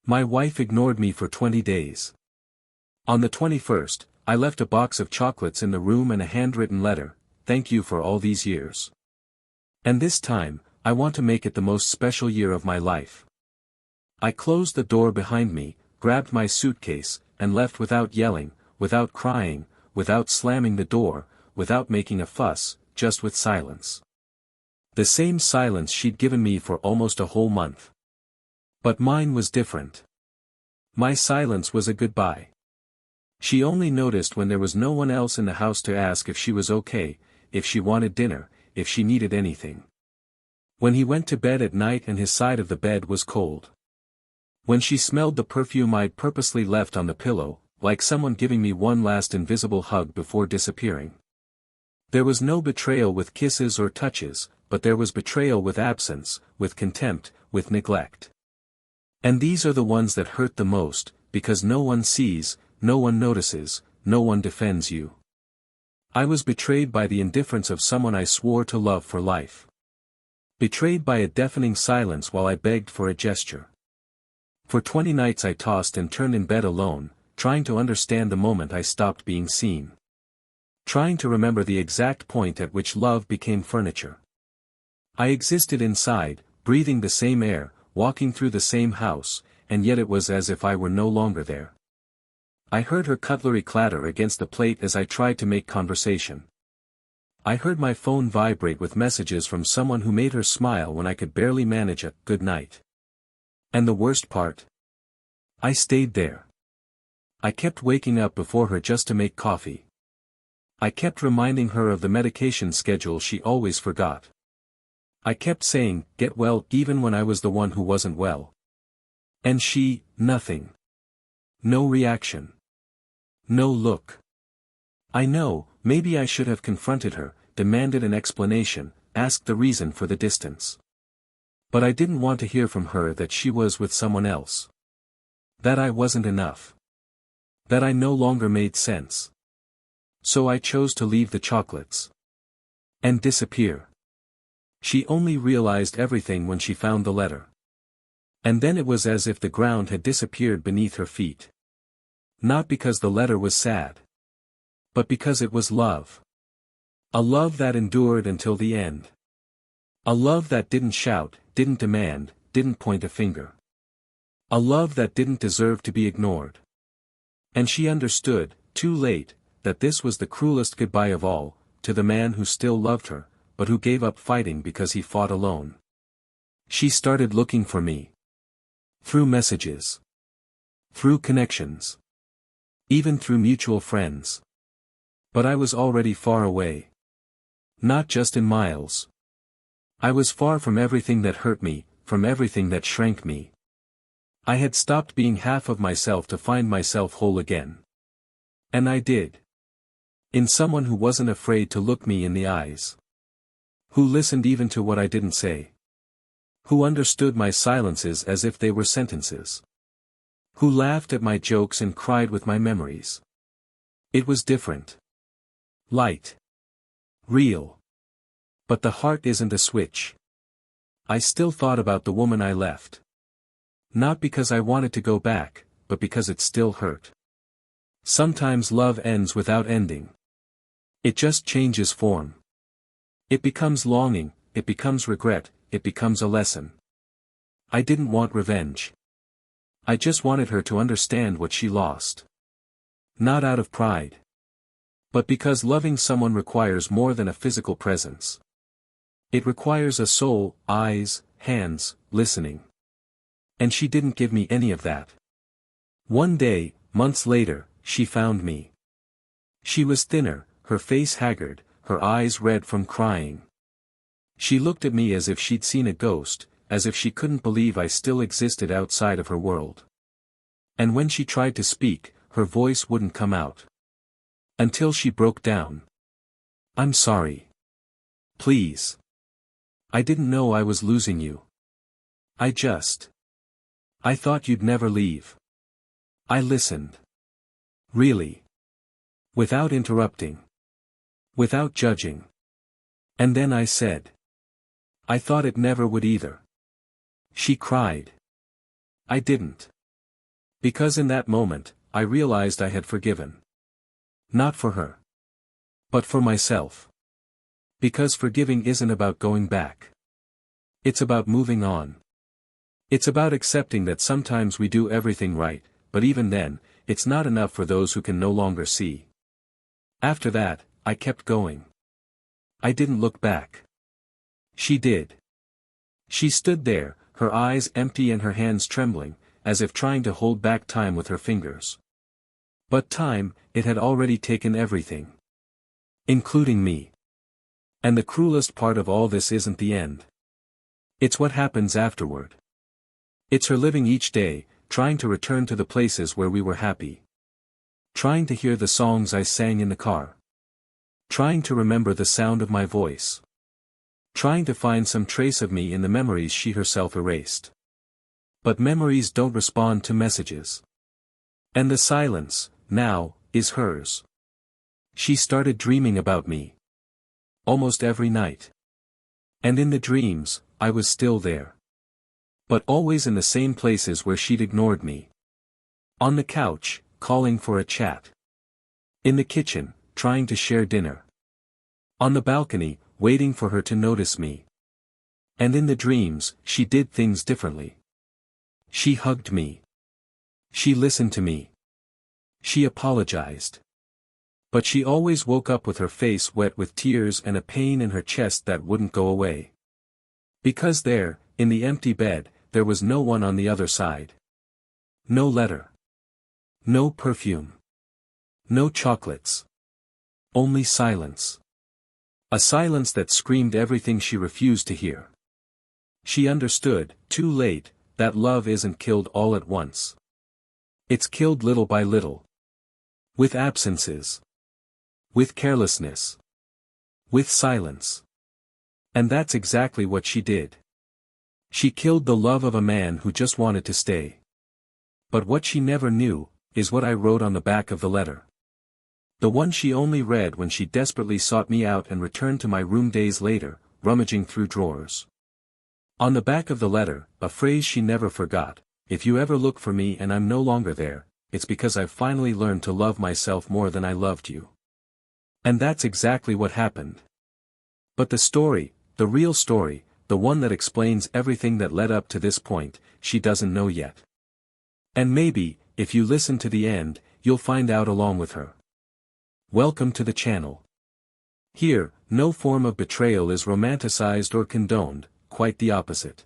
My wife ignored me for 20 days. On the 21st, I left a box of chocolates in the room and a handwritten letter, "Thank you for all these years. And this time, I want to make it the most special year of my life." I closed the door behind me, grabbed my suitcase, and left without yelling, without crying, without slamming the door, without making a fuss, just with silence. The same silence she'd given me for almost a whole month. But mine was different. My silence was a goodbye. She only noticed when there was no one else in the house to ask if she was okay, if she wanted dinner, if she needed anything. When he went to bed at night and his side of the bed was cold. When she smelled the perfume I'd purposely left on the pillow, like someone giving me one last invisible hug before disappearing. There was no betrayal with kisses or touches, but there was betrayal with absence, with contempt, with neglect. And these are the ones that hurt the most, because no one sees, no one notices, no one defends you. I was betrayed by the indifference of someone I swore to love for life. Betrayed by a deafening silence while I begged for a gesture. For 20 nights I tossed and turned in bed alone, trying to understand the moment I stopped being seen. Trying to remember the exact point at which love became furniture. I existed inside, breathing the same air, walking through the same house, and yet it was as if I were no longer there. I heard her cutlery clatter against the plate as I tried to make conversation. I heard my phone vibrate with messages from someone who made her smile when I could barely manage a "good night." And the worst part? I stayed there. I kept waking up before her just to make coffee. I kept reminding her of the medication schedule she always forgot. I kept saying, "Get well," even when I was the one who wasn't well. And she, nothing. No reaction. No look. I know, maybe I should have confronted her, demanded an explanation, asked the reason for the distance. But I didn't want to hear from her that she was with someone else. That I wasn't enough. That I no longer made sense. So I chose to leave the chocolates. And disappear. She only realized everything when she found the letter. And then it was as if the ground had disappeared beneath her feet. Not because the letter was sad. But because it was love. A love that endured until the end. A love that didn't shout, didn't demand, didn't point a finger. A love that didn't deserve to be ignored. And she understood, too late, that this was the cruelest goodbye of all, to the man who still loved her, but who gave up fighting because he fought alone. She started looking for me. Through messages. Through connections. Even through mutual friends. But I was already far away. Not just in miles. I was far from everything that hurt me, from everything that shrank me. I had stopped being half of myself to find myself whole again. And I did. In someone who wasn't afraid to look me in the eyes. Who listened even to what I didn't say. Who understood my silences as if they were sentences. Who laughed at my jokes and cried with my memories. It was different. Light. Real. But the heart isn't a switch. I still thought about the woman I left. Not because I wanted to go back, but because it still hurt. Sometimes love ends without ending. It just changes form. It becomes longing, it becomes regret, it becomes a lesson. I didn't want revenge. I just wanted her to understand what she lost. Not out of pride. But because loving someone requires more than a physical presence. It requires a soul, eyes, hands, listening. And she didn't give me any of that. One day, months later, she found me. She was thinner, her face haggard, her eyes red from crying. She looked at me as if she'd seen a ghost, as if she couldn't believe I still existed outside of her world. And when she tried to speak, her voice wouldn't come out. Until she broke down. "I'm sorry. Please. I didn't know I was losing you. I thought you'd never leave." I listened. Really. Without interrupting. Without judging. And then I said. "I thought it never would either." She cried. I didn't. Because in that moment, I realized I had forgiven. Not for her. But for myself. Because forgiving isn't about going back. It's about moving on. It's about accepting that sometimes we do everything right, but even then, it's not enough for those who can no longer see. After that, I kept going. I didn't look back. She did. She stood there, her eyes empty and her hands trembling, as if trying to hold back time with her fingers. But time, it had already taken everything. Including me. And the cruelest part of all this isn't the end. It's what happens afterward. It's her living each day, trying to return to the places where we were happy. Trying to hear the songs I sang in the car. Trying to remember the sound of my voice. Trying to find some trace of me in the memories she herself erased. But memories don't respond to messages. And the silence, now, is hers. She started dreaming about me. Almost every night. And in the dreams, I was still there. But always in the same places where she'd ignored me. On the couch, calling for a chat. In the kitchen, trying to share dinner. On the balcony, waiting for her to notice me. And in the dreams, she did things differently. She hugged me. She listened to me. She apologized. But she always woke up with her face wet with tears and a pain in her chest that wouldn't go away. Because there, in the empty bed, there was no one on the other side. No letter. No perfume. No chocolates. Only silence. A silence that screamed everything she refused to hear. She understood, too late, that love isn't killed all at once. It's killed little by little. With absences. With carelessness. With silence. And that's exactly what she did. She killed the love of a man who just wanted to stay. But what she never knew, is what I wrote on the back of the letter. The one she only read when she desperately sought me out and returned to my room days later, rummaging through drawers. On the back of the letter, a phrase she never forgot: if you ever look for me and I'm no longer there, it's because I've finally learned to love myself more than I loved you. And that's exactly what happened. But the story, the real story, the one that explains everything that led up to this point, she doesn't know yet. And maybe, if you listen to the end, you'll find out along with her. Welcome to the channel. Here, no form of betrayal is romanticized or condoned, quite the opposite.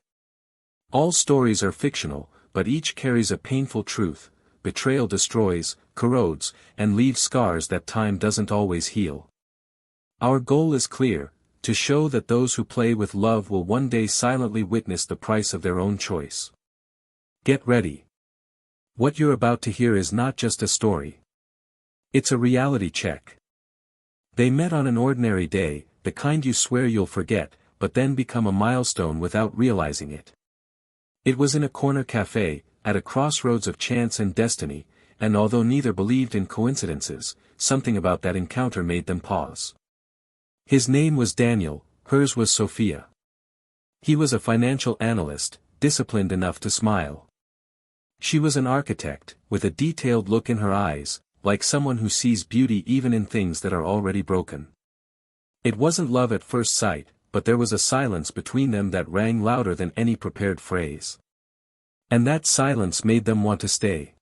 All stories are fictional, but each carries a painful truth: betrayal destroys, corrodes, and leaves scars that time doesn't always heal. Our goal is clear: to show that those who play with love will one day silently witness the price of their own choice. Get ready. What you're about to hear is not just a story. It's a reality check. They met on an ordinary day, the kind you swear you'll forget, but then become a milestone without realizing it. It was in a corner cafe, at a crossroads of chance and destiny, and although neither believed in coincidences, something about that encounter made them pause. His name was Daniel, hers was Sophia. He was a financial analyst, disciplined enough to smile. She was an architect, with a detailed look in her eyes, like someone who sees beauty even in things that are already broken. It wasn't love at first sight, but there was a silence between them that rang louder than any prepared phrase. And that silence made them want to stay.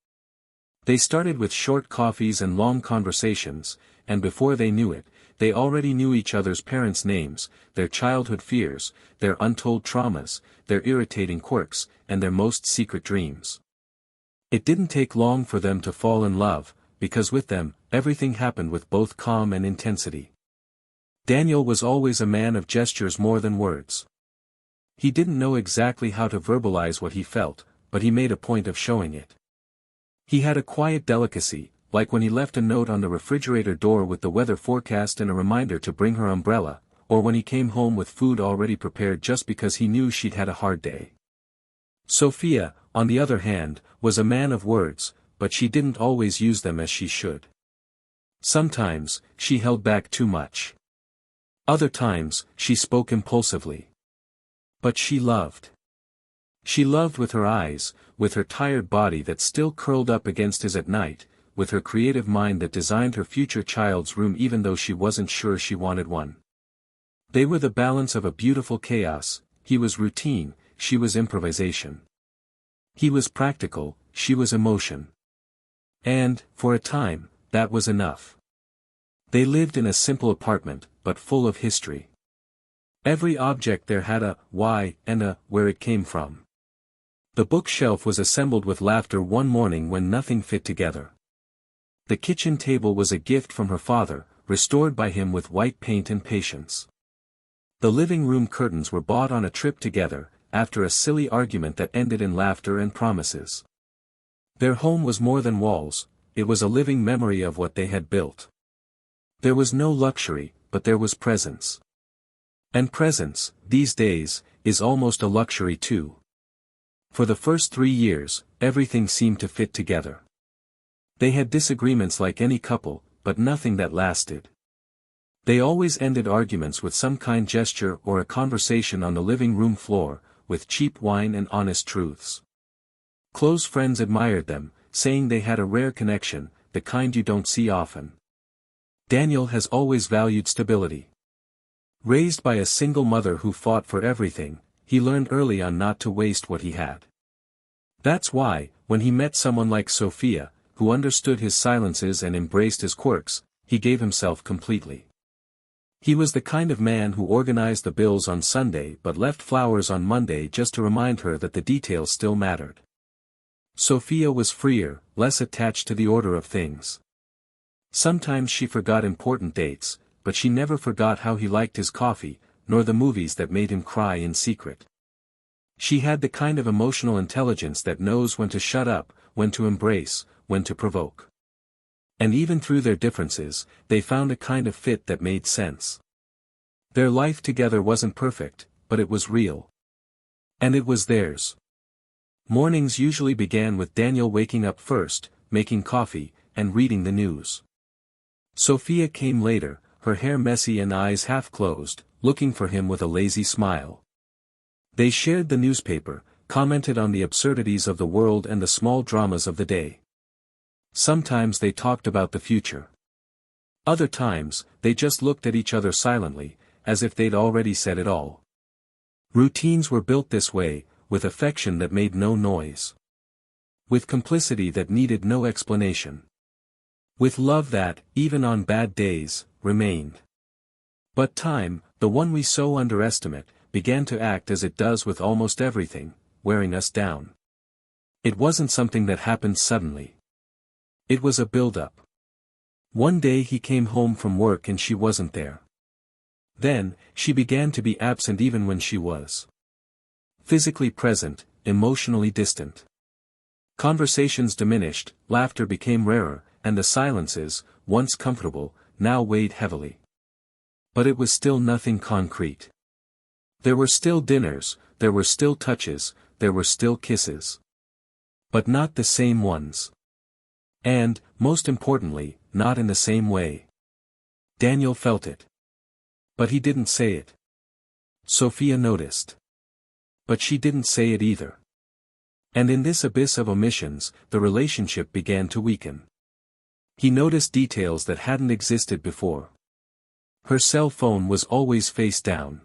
They started with short coffees and long conversations, and before they knew it, they already knew each other's parents' names, their childhood fears, their untold traumas, their irritating quirks, and their most secret dreams. It didn't take long for them to fall in love, because with them, everything happened with both calm and intensity. Daniel was always a man of gestures more than words. He didn't know exactly how to verbalize what he felt, but he made a point of showing it. He had a quiet delicacy, like when he left a note on the refrigerator door with the weather forecast and a reminder to bring her umbrella, or when he came home with food already prepared just because he knew she'd had a hard day. Sophia, on the other hand, was a man of words, but she didn't always use them as she should. Sometimes, she held back too much. Other times, she spoke impulsively. But she loved. She loved with her eyes, with her tired body that still curled up against his at night, with her creative mind that designed her future child's room even though she wasn't sure she wanted one. They were the balance of a beautiful chaos. He was routine, she was improvisation. He was practical, she was emotion. And, for a time, that was enough. They lived in a simple apartment, but full of history. Every object there had a why and a where it came from. The bookshelf was assembled with laughter one morning when nothing fit together. The kitchen table was a gift from her father, restored by him with white paint and patience. The living room curtains were bought on a trip together, after a silly argument that ended in laughter and promises. Their home was more than walls, it was a living memory of what they had built. There was no luxury, but there was presence. And presence, these days, is almost a luxury too. For the first 3 years, everything seemed to fit together. They had disagreements like any couple, but nothing that lasted. They always ended arguments with some kind gesture or a conversation on the living room floor, with cheap wine and honest truths. Close friends admired them, saying they had a rare connection, the kind you don't see often. Daniel has always valued stability. Raised by a single mother who fought for everything, he learned early on not to waste what he had. That's why, when he met someone like Sophia, who understood his silences and embraced his quirks, he gave himself completely. He was the kind of man who organized the bills on Sunday but left flowers on Monday just to remind her that the details still mattered. Sophia was freer, less attached to the order of things. Sometimes she forgot important dates, but she never forgot how he liked his coffee, nor the movies that made him cry in secret. She had the kind of emotional intelligence that knows when to shut up, when to embrace, when to provoke. And even through their differences, they found a kind of fit that made sense. Their life together wasn't perfect, but it was real. And it was theirs. Mornings usually began with Daniel waking up first, making coffee, and reading the news. Sophia came later, her hair messy and eyes half closed, looking for him with a lazy smile. They shared the newspaper, commented on the absurdities of the world and the small dramas of the day. Sometimes they talked about the future. Other times, they just looked at each other silently, as if they'd already said it all. Routines were built this way, with affection that made no noise. With complicity that needed no explanation. With love that, even on bad days, remained. But time, the one we so underestimate, began to act as it does with almost everything, wearing us down. It wasn't something that happened suddenly. It was a build-up. One day he came home from work and she wasn't there. Then, she began to be absent even when she was. Physically present, emotionally distant. Conversations diminished, laughter became rarer, and the silences, once comfortable, now weighed heavily. But it was still nothing concrete. There were still dinners, there were still touches, there were still kisses. But not the same ones. And, most importantly, not in the same way. Daniel felt it. But he didn't say it. Sophia noticed. But she didn't say it either. And in this abyss of omissions, the relationship began to weaken. He noticed details that hadn't existed before. Her cell phone was always face down.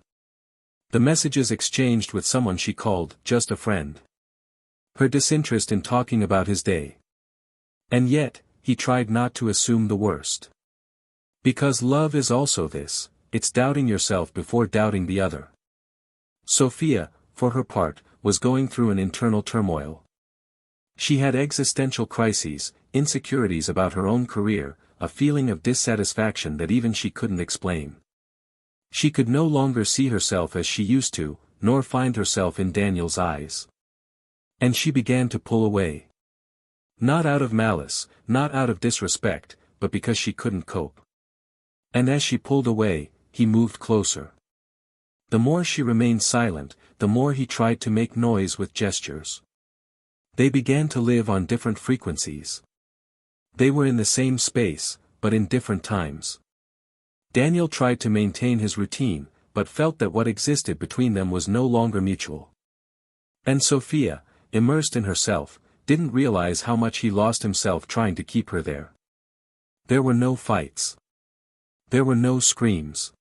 The messages exchanged with someone she called just a friend. Her disinterest in talking about his day. And yet, he tried not to assume the worst. Because love is also this, it's doubting yourself before doubting the other. Sophia, for her part, was going through an internal turmoil. She had existential crises, insecurities about her own career, a feeling of dissatisfaction that even she couldn't explain. She could no longer see herself as she used to, nor find herself in Daniel's eyes. And she began to pull away. Not out of malice, not out of disrespect, but because she couldn't cope. And as she pulled away, he moved closer. The more she remained silent, the more he tried to make noise with gestures. They began to live on different frequencies. They were in the same space, but in different times. Daniel tried to maintain his routine, but felt that what existed between them was no longer mutual. And Sophia, immersed in herself, didn't realize how much he lost himself trying to keep her there. There were no fights. There were no screams.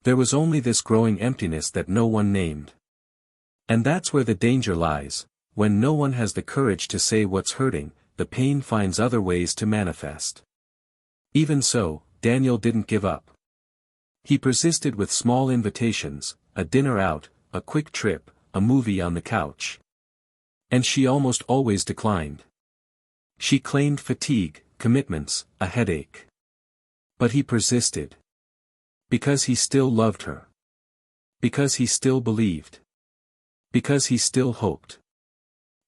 There was only this growing emptiness that no one named. And that's where the danger lies. When no one has the courage to say what's hurting, the pain finds other ways to manifest. Even so, Daniel didn't give up. He persisted with small invitations, a dinner out, a quick trip, a movie on the couch. And she almost always declined. She claimed fatigue, commitments, a headache. But he persisted. Because he still loved her. Because he still believed. Because he still hoped.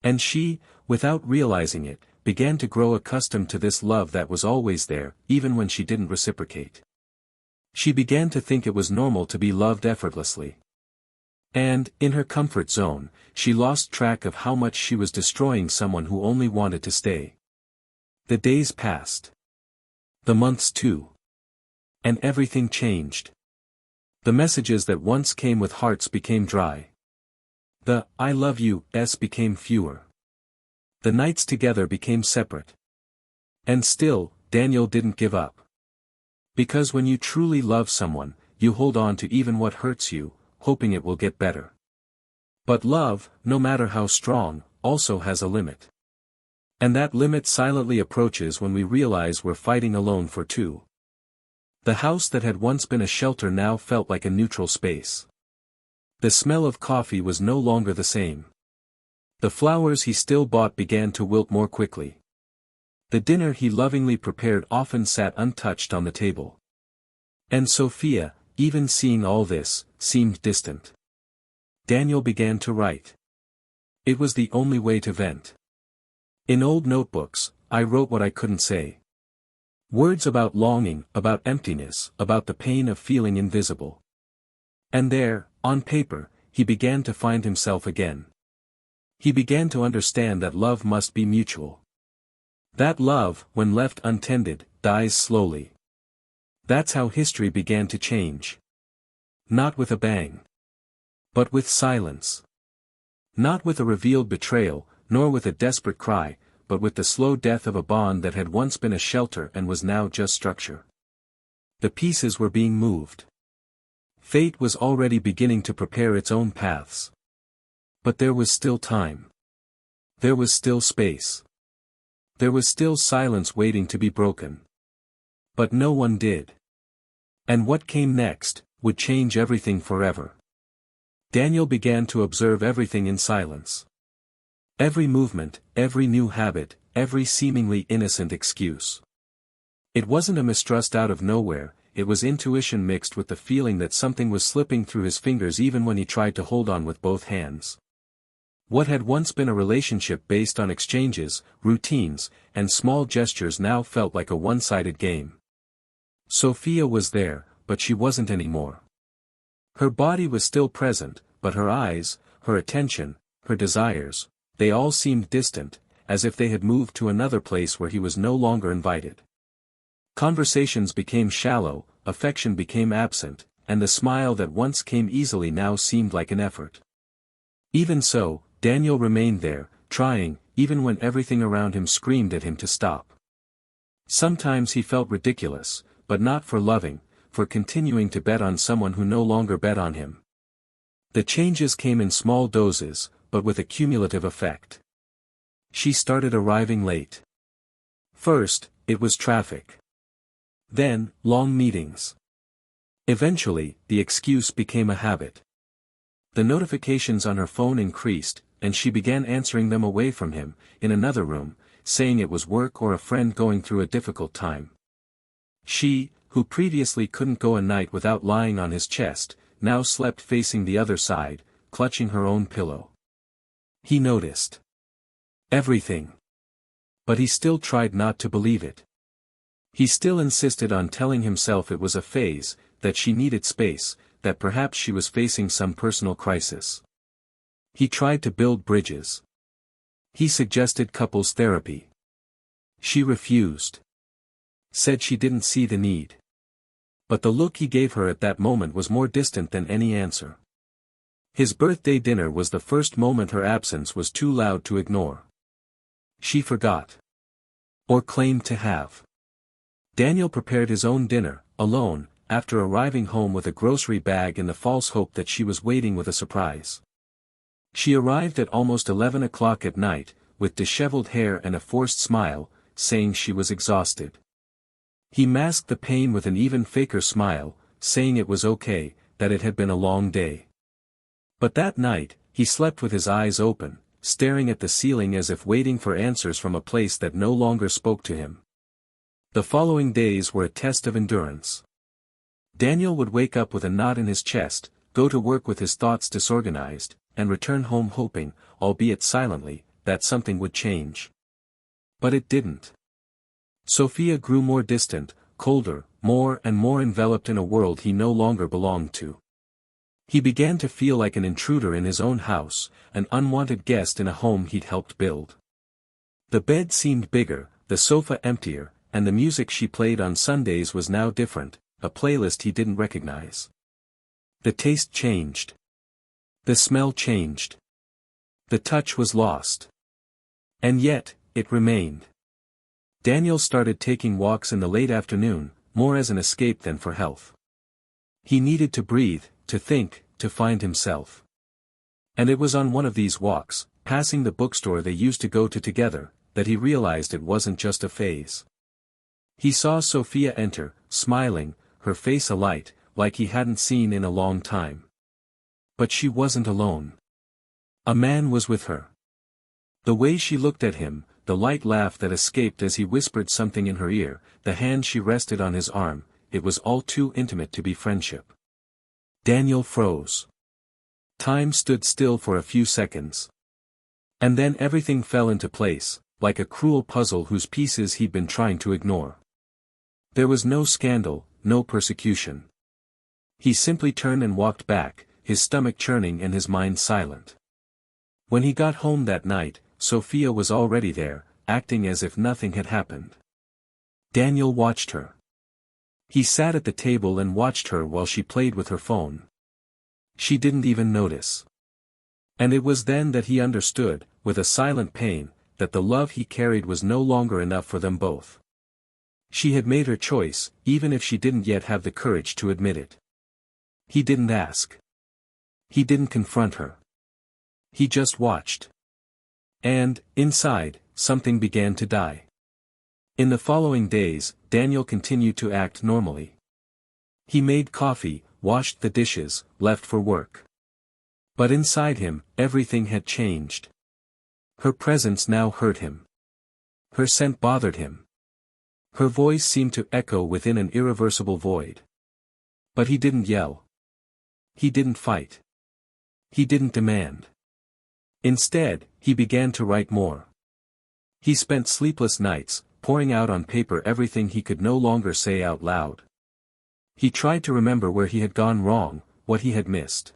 And she, without realizing it, began to grow accustomed to this love that was always there, even when she didn't reciprocate. She began to think it was normal to be loved effortlessly. And, in her comfort zone, she lost track of how much she was destroying someone who only wanted to stay. The days passed. The months too. And everything changed. The messages that once came with hearts became dry. The "I love you"s became fewer. The nights together became separate. And still, Daniel didn't give up. Because when you truly love someone, you hold on to even what hurts you, hoping it will get better. But love, no matter how strong, also has a limit. And that limit silently approaches when we realize we're fighting alone for two. The house that had once been a shelter now felt like a neutral space. The smell of coffee was no longer the same. The flowers he still bought began to wilt more quickly. The dinner he lovingly prepared often sat untouched on the table. And Sophia, even seeing all this, seemed distant. Daniel began to write. It was the only way to vent. In old notebooks, I wrote what I couldn't say. Words about longing, about emptiness, about the pain of feeling invisible. And there, on paper, he began to find himself again. He began to understand that love must be mutual. That love, when left untended, dies slowly. That's how history began to change. Not with a bang. But with silence. Not with a revealed betrayal, nor with a desperate cry, but with the slow death of a bond that had once been a shelter and was now just structure. The pieces were being moved. Fate was already beginning to prepare its own paths. But there was still time. There was still space. There was still silence waiting to be broken. But no one did. And what came next would change everything forever. Daniel began to observe everything in silence. Every movement, every new habit, every seemingly innocent excuse. It wasn't a mistrust out of nowhere, it was intuition mixed with the feeling that something was slipping through his fingers even when he tried to hold on with both hands. What had once been a relationship based on exchanges, routines, and small gestures now felt like a one-sided game. Sophia was there, but she wasn't anymore. Her body was still present, but her eyes, her attention, her desires, they all seemed distant, as if they had moved to another place where he was no longer invited. Conversations became shallow, affection became absent, and the smile that once came easily now seemed like an effort. Even so, Daniel remained there, trying, even when everything around him screamed at him to stop. Sometimes he felt ridiculous, but not for loving, for continuing to bet on someone who no longer bet on him. The changes came in small doses, but with a cumulative effect. She started arriving late. First, it was traffic. Then, long meetings. Eventually, the excuse became a habit. The notifications on her phone increased, and she began answering them away from him, in another room, saying it was work or a friend going through a difficult time. She, who previously couldn't go a night without lying on his chest, now slept facing the other side, clutching her own pillow. He noticed everything. But he still tried not to believe it. He still insisted on telling himself it was a phase, that she needed space, that perhaps she was facing some personal crisis. He tried to build bridges. He suggested couples therapy. She refused. Said she didn't see the need. But the look he gave her at that moment was more distant than any answer. His birthday dinner was the first moment her absence was too loud to ignore. She forgot. Or claimed to have. Daniel prepared his own dinner, alone, after arriving home with a grocery bag in the false hope that she was waiting with a surprise. She arrived at almost 11 o'clock at night, with disheveled hair and a forced smile, saying she was exhausted. He masked the pain with an even faker smile, saying it was okay, that it had been a long day. But that night, he slept with his eyes open, staring at the ceiling as if waiting for answers from a place that no longer spoke to him. The following days were a test of endurance. Daniel would wake up with a knot in his chest, go to work with his thoughts disorganized, and return home hoping, albeit silently, that something would change. But it didn't. Sophia grew more distant, colder, more and more enveloped in a world he no longer belonged to. He began to feel like an intruder in his own house, an unwanted guest in a home he'd helped build. The bed seemed bigger, the sofa emptier, and the music she played on Sundays was now different, a playlist he didn't recognize. The taste changed. The smell changed. The touch was lost. And yet, it remained. Daniel started taking walks in the late afternoon, more as an escape than for health. He needed to breathe, to think, to find himself. And it was on one of these walks, passing the bookstore they used to go to together, that he realized it wasn't just a phase. He saw Sophia enter, smiling, her face alight, like he hadn't seen in a long time. But she wasn't alone. A man was with her. The way she looked at him, the light laugh that escaped as he whispered something in her ear, the hand she rested on his arm, it was all too intimate to be friendship. Daniel froze. Time stood still for a few seconds. And then everything fell into place, like a cruel puzzle whose pieces he'd been trying to ignore. There was no scandal, no persecution. He simply turned and walked back, his stomach churning and his mind silent. When he got home that night, Sophia was already there, acting as if nothing had happened. Daniel watched her. He sat at the table and watched her while she played with her phone. She didn't even notice. And it was then that he understood, with a silent pain, that the love he carried was no longer enough for them both. She had made her choice, even if she didn't yet have the courage to admit it. He didn't ask. He didn't confront her. He just watched. And, inside, something began to die. In the following days, Daniel continued to act normally. He made coffee, washed the dishes, left for work. But inside him, everything had changed. Her presence now hurt him. Her scent bothered him. Her voice seemed to echo within an irreversible void. But he didn't yell. He didn't fight. He didn't demand. Instead, he began to write more. He spent sleepless nights, pouring out on paper everything he could no longer say out loud. He tried to remember where he had gone wrong, what he had missed.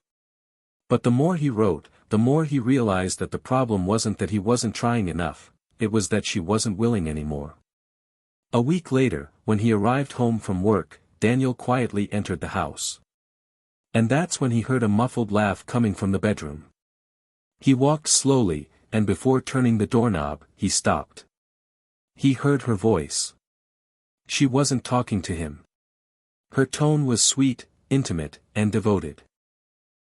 But the more he wrote, the more he realized that the problem wasn't that he wasn't trying enough, it was that she wasn't willing anymore. A week later, when he arrived home from work, Daniel quietly entered the house. And that's when he heard a muffled laugh coming from the bedroom. He walked slowly, and before turning the doorknob, he stopped. He heard her voice. She wasn't talking to him. Her tone was sweet, intimate, and devoted.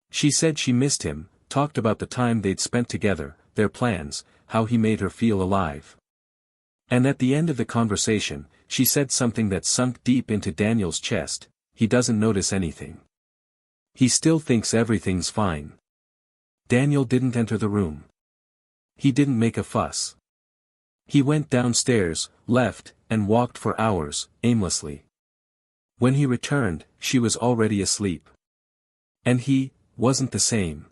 She said she missed him, talked about the time they'd spent together, their plans, how he made her feel alive. And at the end of the conversation, she said something that sunk deep into Daniel's chest: he doesn't notice anything. He still thinks everything's fine. Daniel didn't enter the room. He didn't make a fuss. He went downstairs, left, and walked for hours, aimlessly. When he returned, she was already asleep. And he wasn't the same.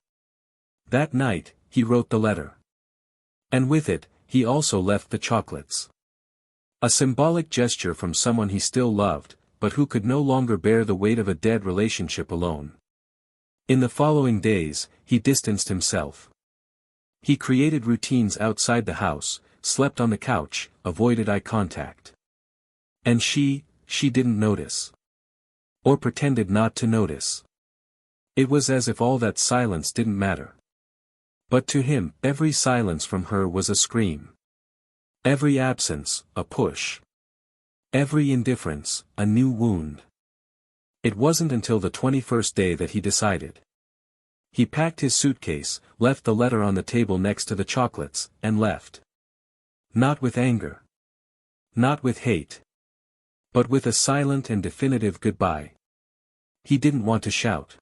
That night, he wrote the letter. And with it, he also left the chocolates. A symbolic gesture from someone he still loved, but who could no longer bear the weight of a dead relationship alone. In the following days, he distanced himself. He created routines outside the house, slept on the couch, avoided eye contact. And she didn't notice. Or pretended not to notice. It was as if all that silence didn't matter. But to him, every silence from her was a scream. Every absence, a push. Every indifference, a new wound. It wasn't until the 21st day that he decided. He packed his suitcase, left the letter on the table next to the chocolates, and left. Not with anger. Not with hate. But with a silent and definitive goodbye. He didn't want to shout.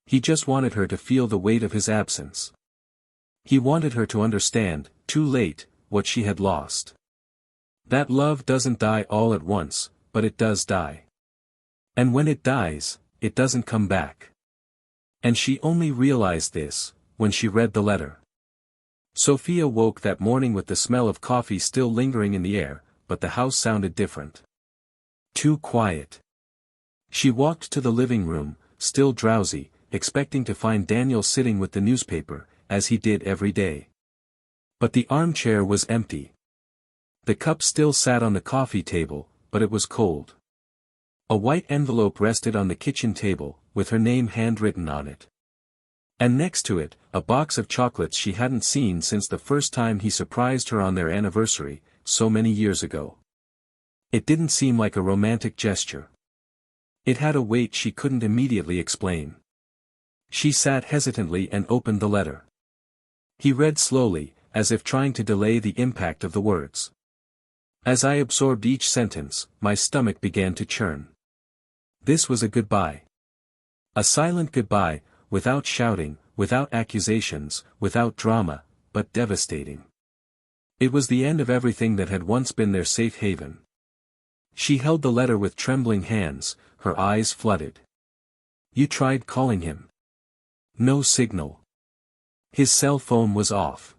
He just wanted her to feel the weight of his absence. He wanted her to understand, too late, what she had lost. That love doesn't die all at once, but it does die. And when it dies, it doesn't come back. And she only realized this, when she read the letter. Sophia woke that morning with the smell of coffee still lingering in the air, but the house sounded different. Too quiet. She walked to the living room, still drowsy, expecting to find Daniel sitting with the newspaper, as he did every day. But the armchair was empty. The cup still sat on the coffee table, but it was cold. A white envelope rested on the kitchen table, with her name handwritten on it. And next to it, a box of chocolates she hadn't seen since the first time he surprised her on their anniversary, so many years ago. It didn't seem like a romantic gesture. It had a weight she couldn't immediately explain. She sat hesitantly and opened the letter. He read slowly, as if trying to delay the impact of the words. As I absorbed each sentence, my stomach began to churn. This was a goodbye. A silent goodbye, without shouting, without accusations, without drama, but devastating. It was the end of everything that had once been their safe haven. She held the letter with trembling hands, her eyes flooded. You tried calling him. No signal. His cell phone was off.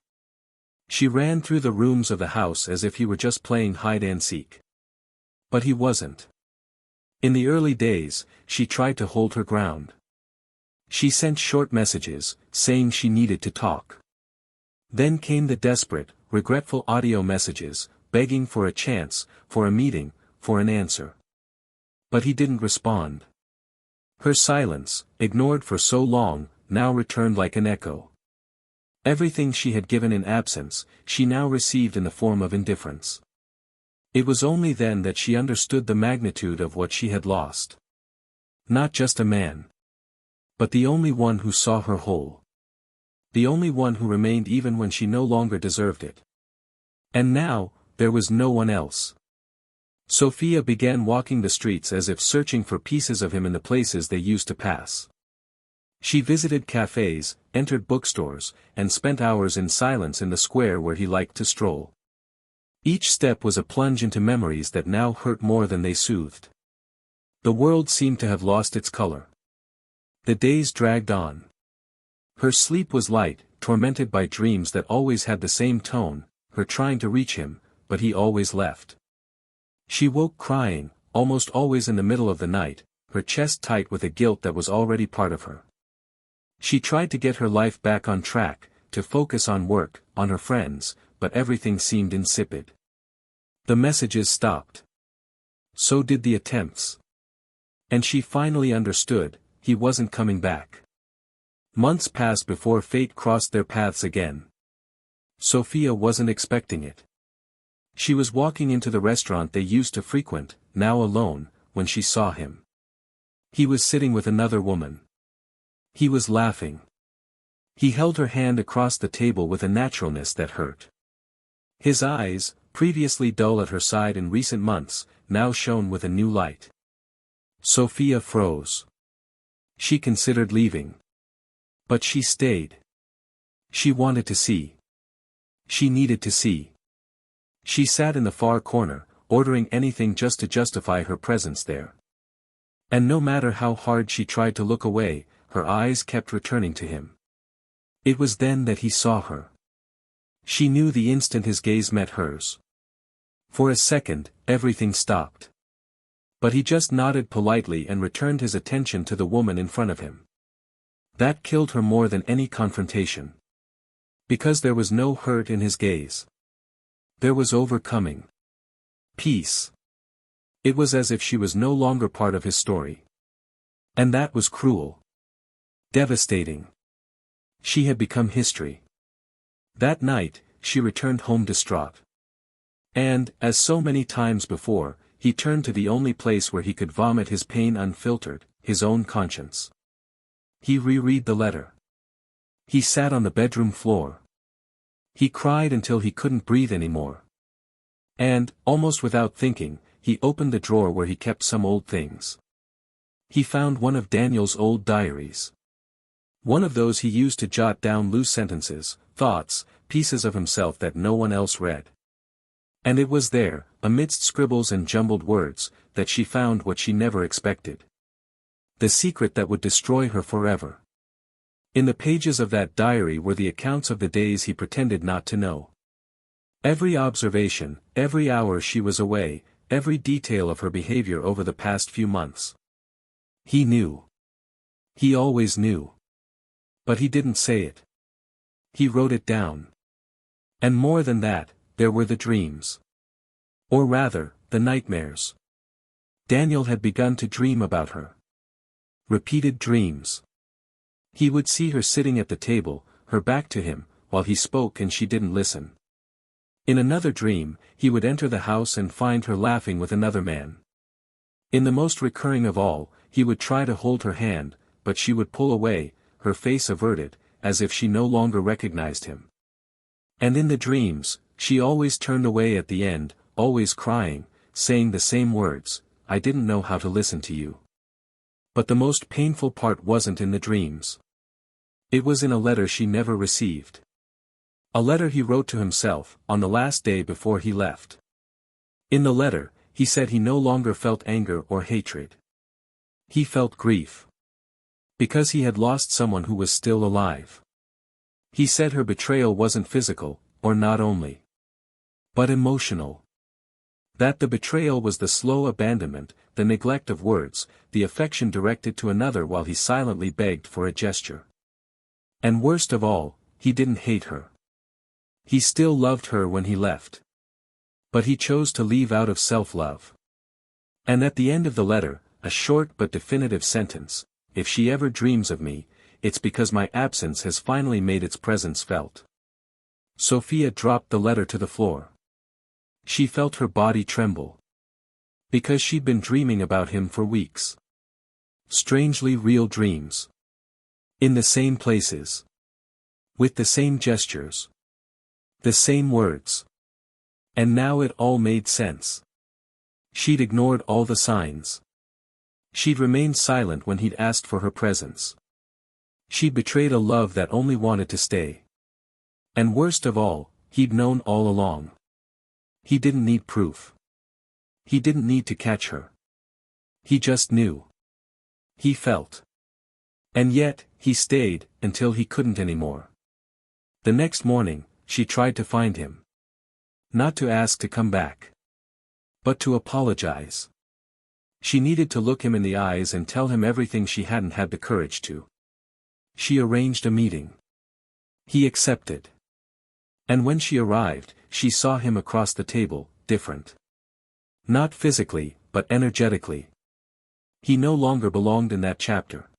She ran through the rooms of the house as if he were just playing hide-and-seek. But he wasn't. In the early days, she tried to hold her ground. She sent short messages, saying she needed to talk. Then came the desperate, regretful audio messages, begging for a chance, for a meeting, for an answer. But he didn't respond. Her silence, ignored for so long, now returned like an echo. Everything she had given in absence, she now received in the form of indifference. It was only then that she understood the magnitude of what she had lost. Not just a man. But the only one who saw her whole. The only one who remained even when she no longer deserved it. And now, there was no one else. Sophia began walking the streets as if searching for pieces of him in the places they used to pass. She visited cafes, entered bookstores, and spent hours in silence in the square where he liked to stroll. Each step was a plunge into memories that now hurt more than they soothed. The world seemed to have lost its color. The days dragged on. Her sleep was light, tormented by dreams that always had the same tone, her trying to reach him, but he always left. She woke crying, almost always in the middle of the night, her chest tight with a guilt that was already part of her. She tried to get her life back on track, to focus on work, on her friends, but everything seemed insipid. The messages stopped. So did the attempts. And she finally understood, he wasn't coming back. Months passed before fate crossed their paths again. Sophia wasn't expecting it. She was walking into the restaurant they used to frequent, now alone, when she saw him. He was sitting with another woman. He was laughing. He held her hand across the table with a naturalness that hurt. His eyes, previously dull at her side in recent months, now shone with a new light. Sophia froze. She considered leaving. But she stayed. She wanted to see. She needed to see. She sat in the far corner, ordering anything just to justify her presence there. And no matter how hard she tried to look away, her eyes kept returning to him. It was then that he saw her. She knew the instant his gaze met hers. For a second, everything stopped. But he just nodded politely and returned his attention to the woman in front of him. That killed her more than any confrontation. Because there was no hurt in his gaze. There was overcoming. Peace. It was as if she was no longer part of his story. And that was cruel. Devastating. She had become history. That night, she returned home distraught. And, as so many times before, he turned to the only place where he could vomit his pain unfiltered, his own conscience. He reread the letter. He sat on the bedroom floor. He cried until he couldn't breathe anymore. And, almost without thinking, he opened the drawer where he kept some old things. He found one of Daniel's old diaries. One of those he used to jot down loose sentences, thoughts, pieces of himself that no one else read. And it was there, amidst scribbles and jumbled words, that she found what she never expected. The secret that would destroy her forever. In the pages of that diary were the accounts of the days he pretended not to know. Every observation, every hour she was away, every detail of her behavior over the past few months. He knew. He always knew. But he didn't say it. He wrote it down. And more than that, there were the dreams. Or rather, the nightmares. Daniel had begun to dream about her. Repeated dreams. He would see her sitting at the table, her back to him, while he spoke and she didn't listen. In another dream, he would enter the house and find her laughing with another man. In the most recurring of all, he would try to hold her hand, but she would pull away, her face averted, as if she no longer recognized him. And in the dreams, she always turned away at the end, always crying, saying the same words, "I didn't know how to listen to you." But the most painful part wasn't in the dreams. It was in a letter she never received. A letter he wrote to himself, on the last day before he left. In the letter, he said he no longer felt anger or hatred. He felt grief. Because he had lost someone who was still alive. He said her betrayal wasn't physical, or not only, but emotional. That the betrayal was the slow abandonment, the neglect of words, the affection directed to another while he silently begged for a gesture. And worst of all, he didn't hate her. He still loved her when he left. But he chose to leave out of self-love. And at the end of the letter, a short but definitive sentence, "If she ever dreams of me, it's because my absence has finally made its presence felt." Sophia dropped the letter to the floor. She felt her body tremble. Because she'd been dreaming about him for weeks. Strangely real dreams. In the same places. With the same gestures. The same words. And now it all made sense. She'd ignored all the signs. She'd remained silent when he'd asked for her presence. She'd betrayed a love that only wanted to stay. And worst of all, he'd known all along. He didn't need proof. He didn't need to catch her. He just knew. He felt. And yet, he stayed, until he couldn't anymore. The next morning, she tried to find him. Not to ask to come back. But to apologize. She needed to look him in the eyes and tell him everything she hadn't had the courage to. She arranged a meeting. He accepted. And when she arrived, she saw him across the table, different. Not physically, but energetically. He no longer belonged in that chapter.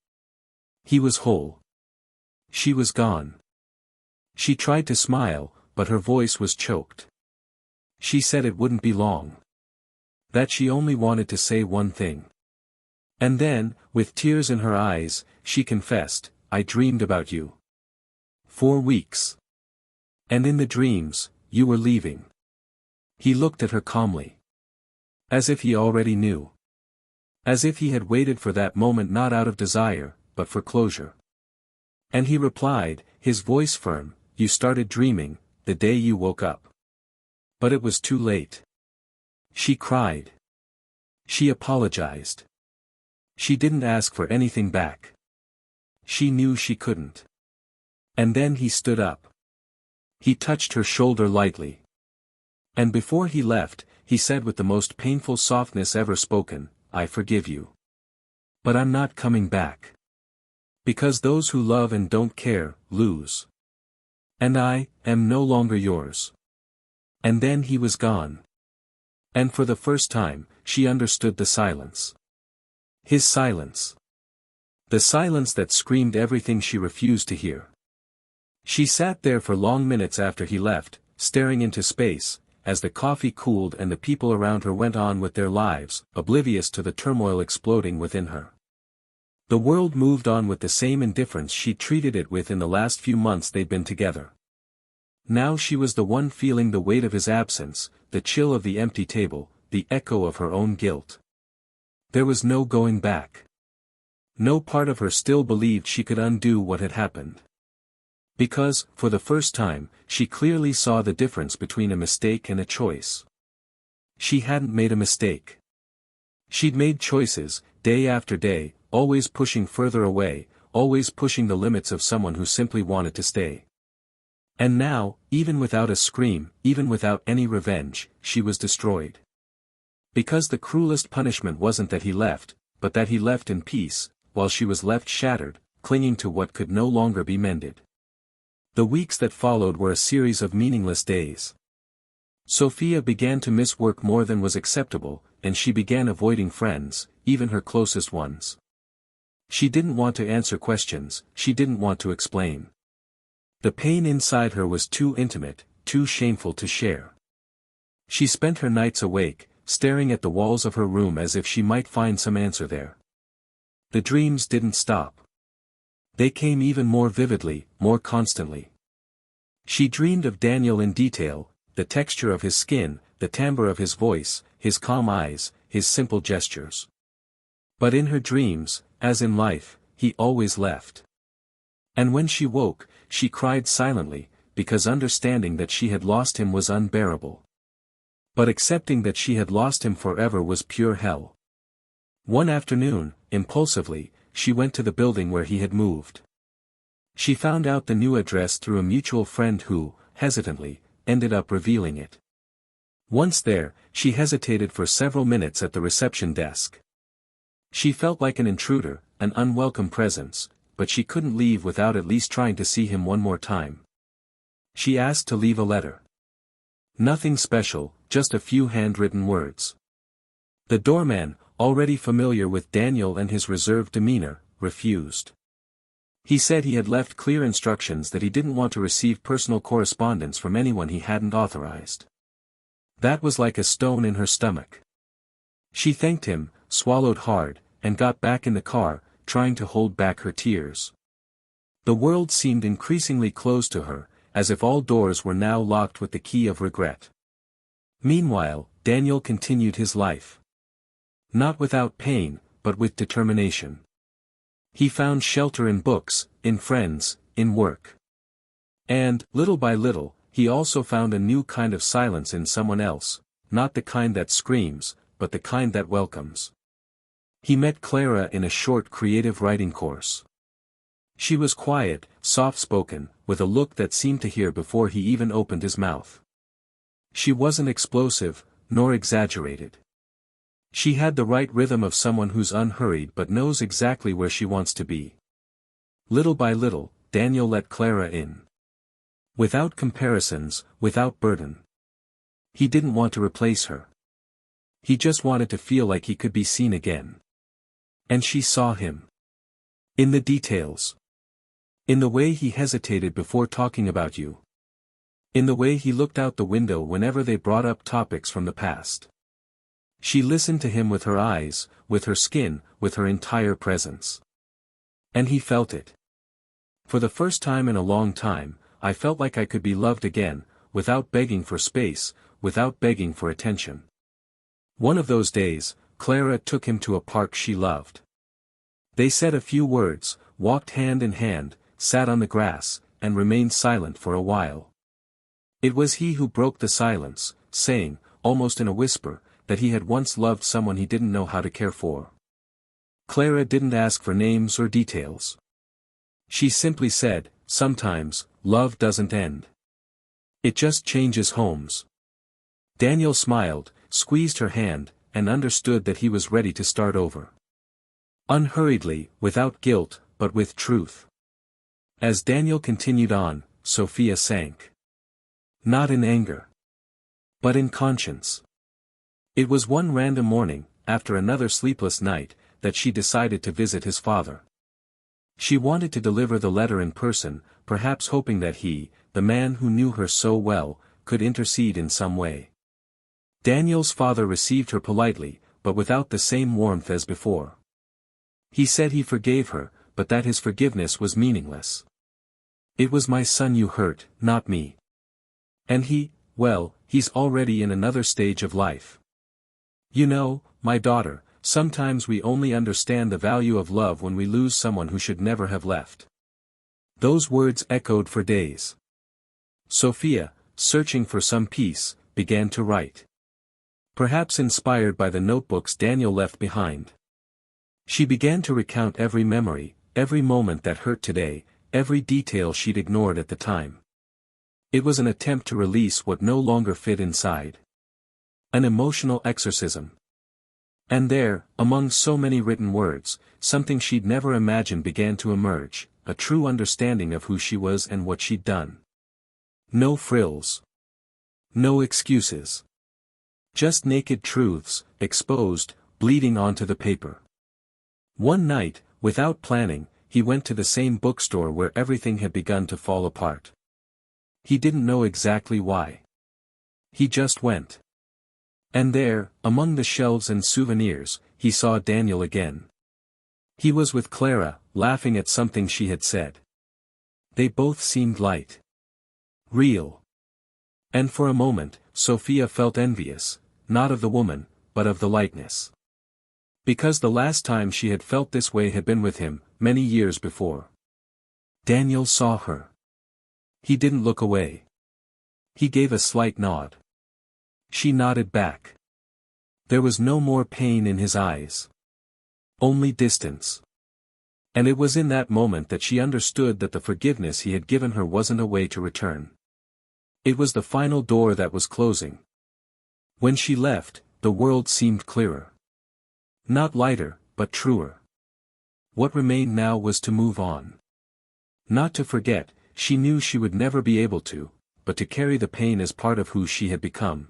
He was whole. She was gone. She tried to smile, but her voice was choked. She said it wouldn't be long. That she only wanted to say one thing. And then, with tears in her eyes, she confessed, "I dreamed about you. 4 weeks. And in the dreams, you were leaving." He looked at her calmly. As if he already knew. As if he had waited for that moment not out of desire, but for closure. And he replied, his voice firm, "You started dreaming, the day you woke up. But it was too late." She cried. She apologized. She didn't ask for anything back. She knew she couldn't. And then he stood up. He touched her shoulder lightly. And before he left, he said with the most painful softness ever spoken, "I forgive you. But I'm not coming back. Because those who love and don't care, lose. And I am no longer yours." And then he was gone. And for the first time, she understood the silence. His silence. The silence that screamed everything she refused to hear. She sat there for long minutes after he left, staring into space, as the coffee cooled and the people around her went on with their lives, oblivious to the turmoil exploding within her. The world moved on with the same indifference she'd treated it with in the last few months they'd been together. Now she was the one feeling the weight of his absence, the chill of the empty table, the echo of her own guilt. There was no going back. No part of her still believed she could undo what had happened. Because, for the first time, she clearly saw the difference between a mistake and a choice. She hadn't made a mistake. She'd made choices, day after day, always pushing further away, always pushing the limits of someone who simply wanted to stay. And now, even without a scream, even without any revenge, she was destroyed. Because the cruelest punishment wasn't that he left, but that he left in peace, while she was left shattered, clinging to what could no longer be mended. The weeks that followed were a series of meaningless days. Sophia began to miss work more than was acceptable, and she began avoiding friends, even her closest ones. She didn't want to answer questions, she didn't want to explain. The pain inside her was too intimate, too shameful to share. She spent her nights awake, staring at the walls of her room as if she might find some answer there. The dreams didn't stop. They came even more vividly, more constantly. She dreamed of Daniel in detail, the texture of his skin, the timbre of his voice, his calm eyes, his simple gestures. But in her dreams, as in life, he always left. And when she woke, she cried silently, because understanding that she had lost him was unbearable. But accepting that she had lost him forever was pure hell. One afternoon, impulsively, she went to the building where he had moved. She found out the new address through a mutual friend who, hesitantly, ended up revealing it. Once there, she hesitated for several minutes at the reception desk. She felt like an intruder, an unwelcome presence, but she couldn't leave without at least trying to see him one more time. She asked to leave a letter. Nothing special, just a few handwritten words. The doorman, already familiar with Daniel and his reserved demeanor, refused. He said he had left clear instructions that he didn't want to receive personal correspondence from anyone he hadn't authorized. That was like a stone in her stomach. She thanked him, swallowed hard, and got back in the car, trying to hold back her tears. The world seemed increasingly closed to her, as if all doors were now locked with the key of regret. Meanwhile, Daniel continued his life. Not without pain, but with determination. He found shelter in books, in friends, in work. And, little by little, he also found a new kind of silence in someone else, not the kind that screams, but the kind that welcomes. He met Clara in a short creative writing course. She was quiet, soft-spoken, with a look that seemed to hear before he even opened his mouth. She wasn't explosive, nor exaggerated. She had the right rhythm of someone who's unhurried but knows exactly where she wants to be. Little by little, Daniel let Clara in. Without comparisons, without burden. He didn't want to replace her. He just wanted to feel like he could be seen again. And she saw him. In the details. In the way he hesitated before talking about you. In the way he looked out the window whenever they brought up topics from the past. She listened to him with her eyes, with her skin, with her entire presence. And he felt it. For the first time in a long time, I felt like I could be loved again, without begging for space, without begging for attention. One of those days, Clara took him to a park she loved. They said a few words, walked hand in hand, sat on the grass, and remained silent for a while. It was he who broke the silence, saying, almost in a whisper, that he had once loved someone he didn't know how to care for. Clara didn't ask for names or details. She simply said, sometimes, love doesn't end. It just changes homes. Daniel smiled, squeezed her hand, and understood that he was ready to start over. Unhurriedly, without guilt, but with truth. As Daniel continued on, Sophia sank. Not in anger. But in conscience. It was one random morning, after another sleepless night, that she decided to visit his father. She wanted to deliver the letter in person, perhaps hoping that he, the man who knew her so well, could intercede in some way. Daniel's father received her politely, but without the same warmth as before. He said he forgave her, but that his forgiveness was meaningless. "It was my son you hurt, not me. And well, he's already in another stage of life. You know, my daughter, sometimes we only understand the value of love when we lose someone who should never have left." Those words echoed for days. Sophia, searching for some peace, began to write. Perhaps inspired by the notebooks Daniel left behind. She began to recount every memory, every moment that hurt today, every detail she'd ignored at the time. It was an attempt to release what no longer fit inside. An emotional exorcism. And there, among so many written words, something she'd never imagined began to emerge, a true understanding of who she was and what she'd done. No frills. No excuses. Just naked truths, exposed, bleeding onto the paper. One night, without planning, he went to the same bookstore where everything had begun to fall apart. He didn't know exactly why. He just went. And there, among the shelves and souvenirs, he saw Daniel again. He was with Clara, laughing at something she had said. They both seemed light. Real. And for a moment, Sophia felt envious, not of the woman, but of the lightness. Because the last time she had felt this way had been with him, many years before. Daniel saw her. He didn't look away. He gave a slight nod. She nodded back. There was no more pain in his eyes. Only distance. And it was in that moment that she understood that the forgiveness he had given her wasn't a way to return. It was the final door that was closing. When she left, the world seemed clearer. Not lighter, but truer. What remained now was to move on. Not to forget, she knew she would never be able to, but to carry the pain as part of who she had become.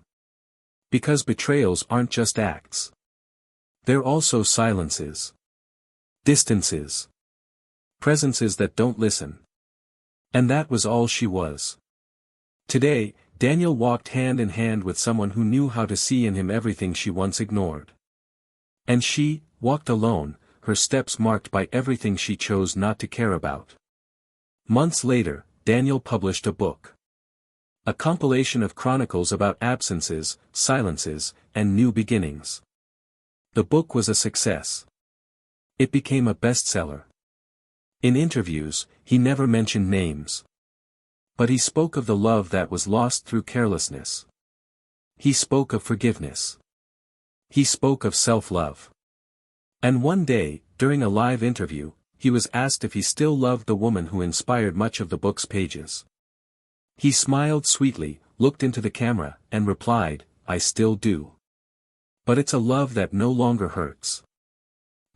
Because betrayals aren't just acts. They're also silences. Distances. Presences that don't listen. And that was all she was. Today, Daniel walked hand in hand with someone who knew how to see in him everything she once ignored. And she walked alone, her steps marked by everything she chose not to care about. Months later, Daniel published a book. A compilation of chronicles about absences, silences, and new beginnings. The book was a success. It became a bestseller. In interviews, he never mentioned names. But he spoke of the love that was lost through carelessness. He spoke of forgiveness. He spoke of self-love. And one day, during a live interview, he was asked if he still loved the woman who inspired much of the book's pages. He smiled sweetly, looked into the camera, and replied, "I still do. But it's a love that no longer hurts.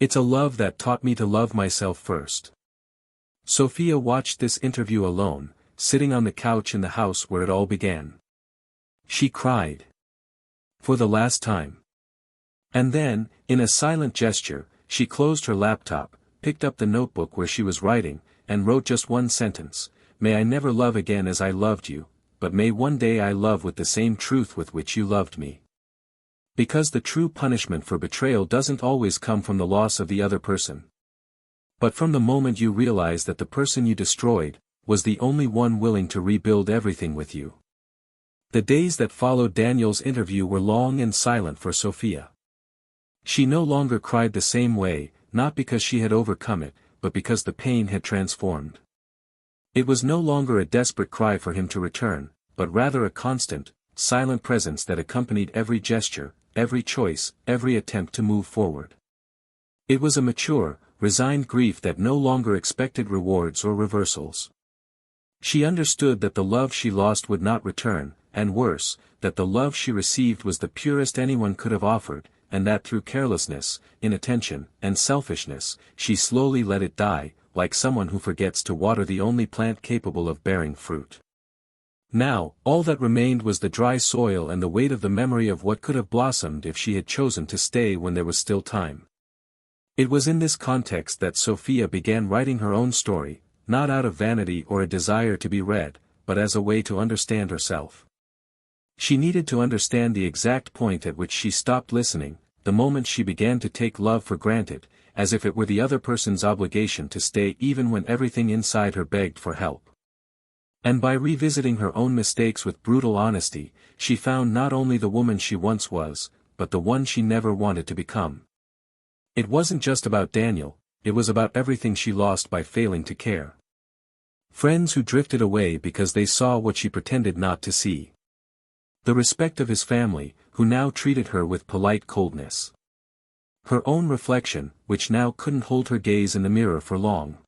It's a love that taught me to love myself first." Sophia watched this interview alone, sitting on the couch in the house where it all began. She cried. For the last time. And then, in a silent gesture, she closed her laptop, picked up the notebook where she was writing, and wrote just one sentence: "May I never love again as I loved you, but may one day I love with the same truth with which you loved me." Because the true punishment for betrayal doesn't always come from the loss of the other person, but from the moment you realize that the person you destroyed was the only one willing to rebuild everything with you. The days that followed Daniel's interview were long and silent for Sophia. She no longer cried the same way, not because she had overcome it, but because the pain had transformed. It was no longer a desperate cry for him to return, but rather a constant, silent presence that accompanied every gesture, every choice, every attempt to move forward. It was a mature, resigned grief that no longer expected rewards or reversals. She understood that the love she lost would not return, and worse, that the love she received was the purest anyone could have offered, and that through carelessness, inattention, and selfishness, she slowly let it die, like someone who forgets to water the only plant capable of bearing fruit. Now, all that remained was the dry soil and the weight of the memory of what could have blossomed if she had chosen to stay when there was still time. It was in this context that Sophia began writing her own story, not out of vanity or a desire to be read, but as a way to understand herself. She needed to understand the exact point at which she stopped listening, the moment she began to take love for granted, as if it were the other person's obligation to stay even when everything inside her begged for help. And by revisiting her own mistakes with brutal honesty, she found not only the woman she once was, but the one she never wanted to become. It wasn't just about Daniel, it was about everything she lost by failing to care. Friends who drifted away because they saw what she pretended not to see. The respect of his family, who now treated her with polite coldness. Her own reflection, which now couldn't hold her gaze in the mirror for long.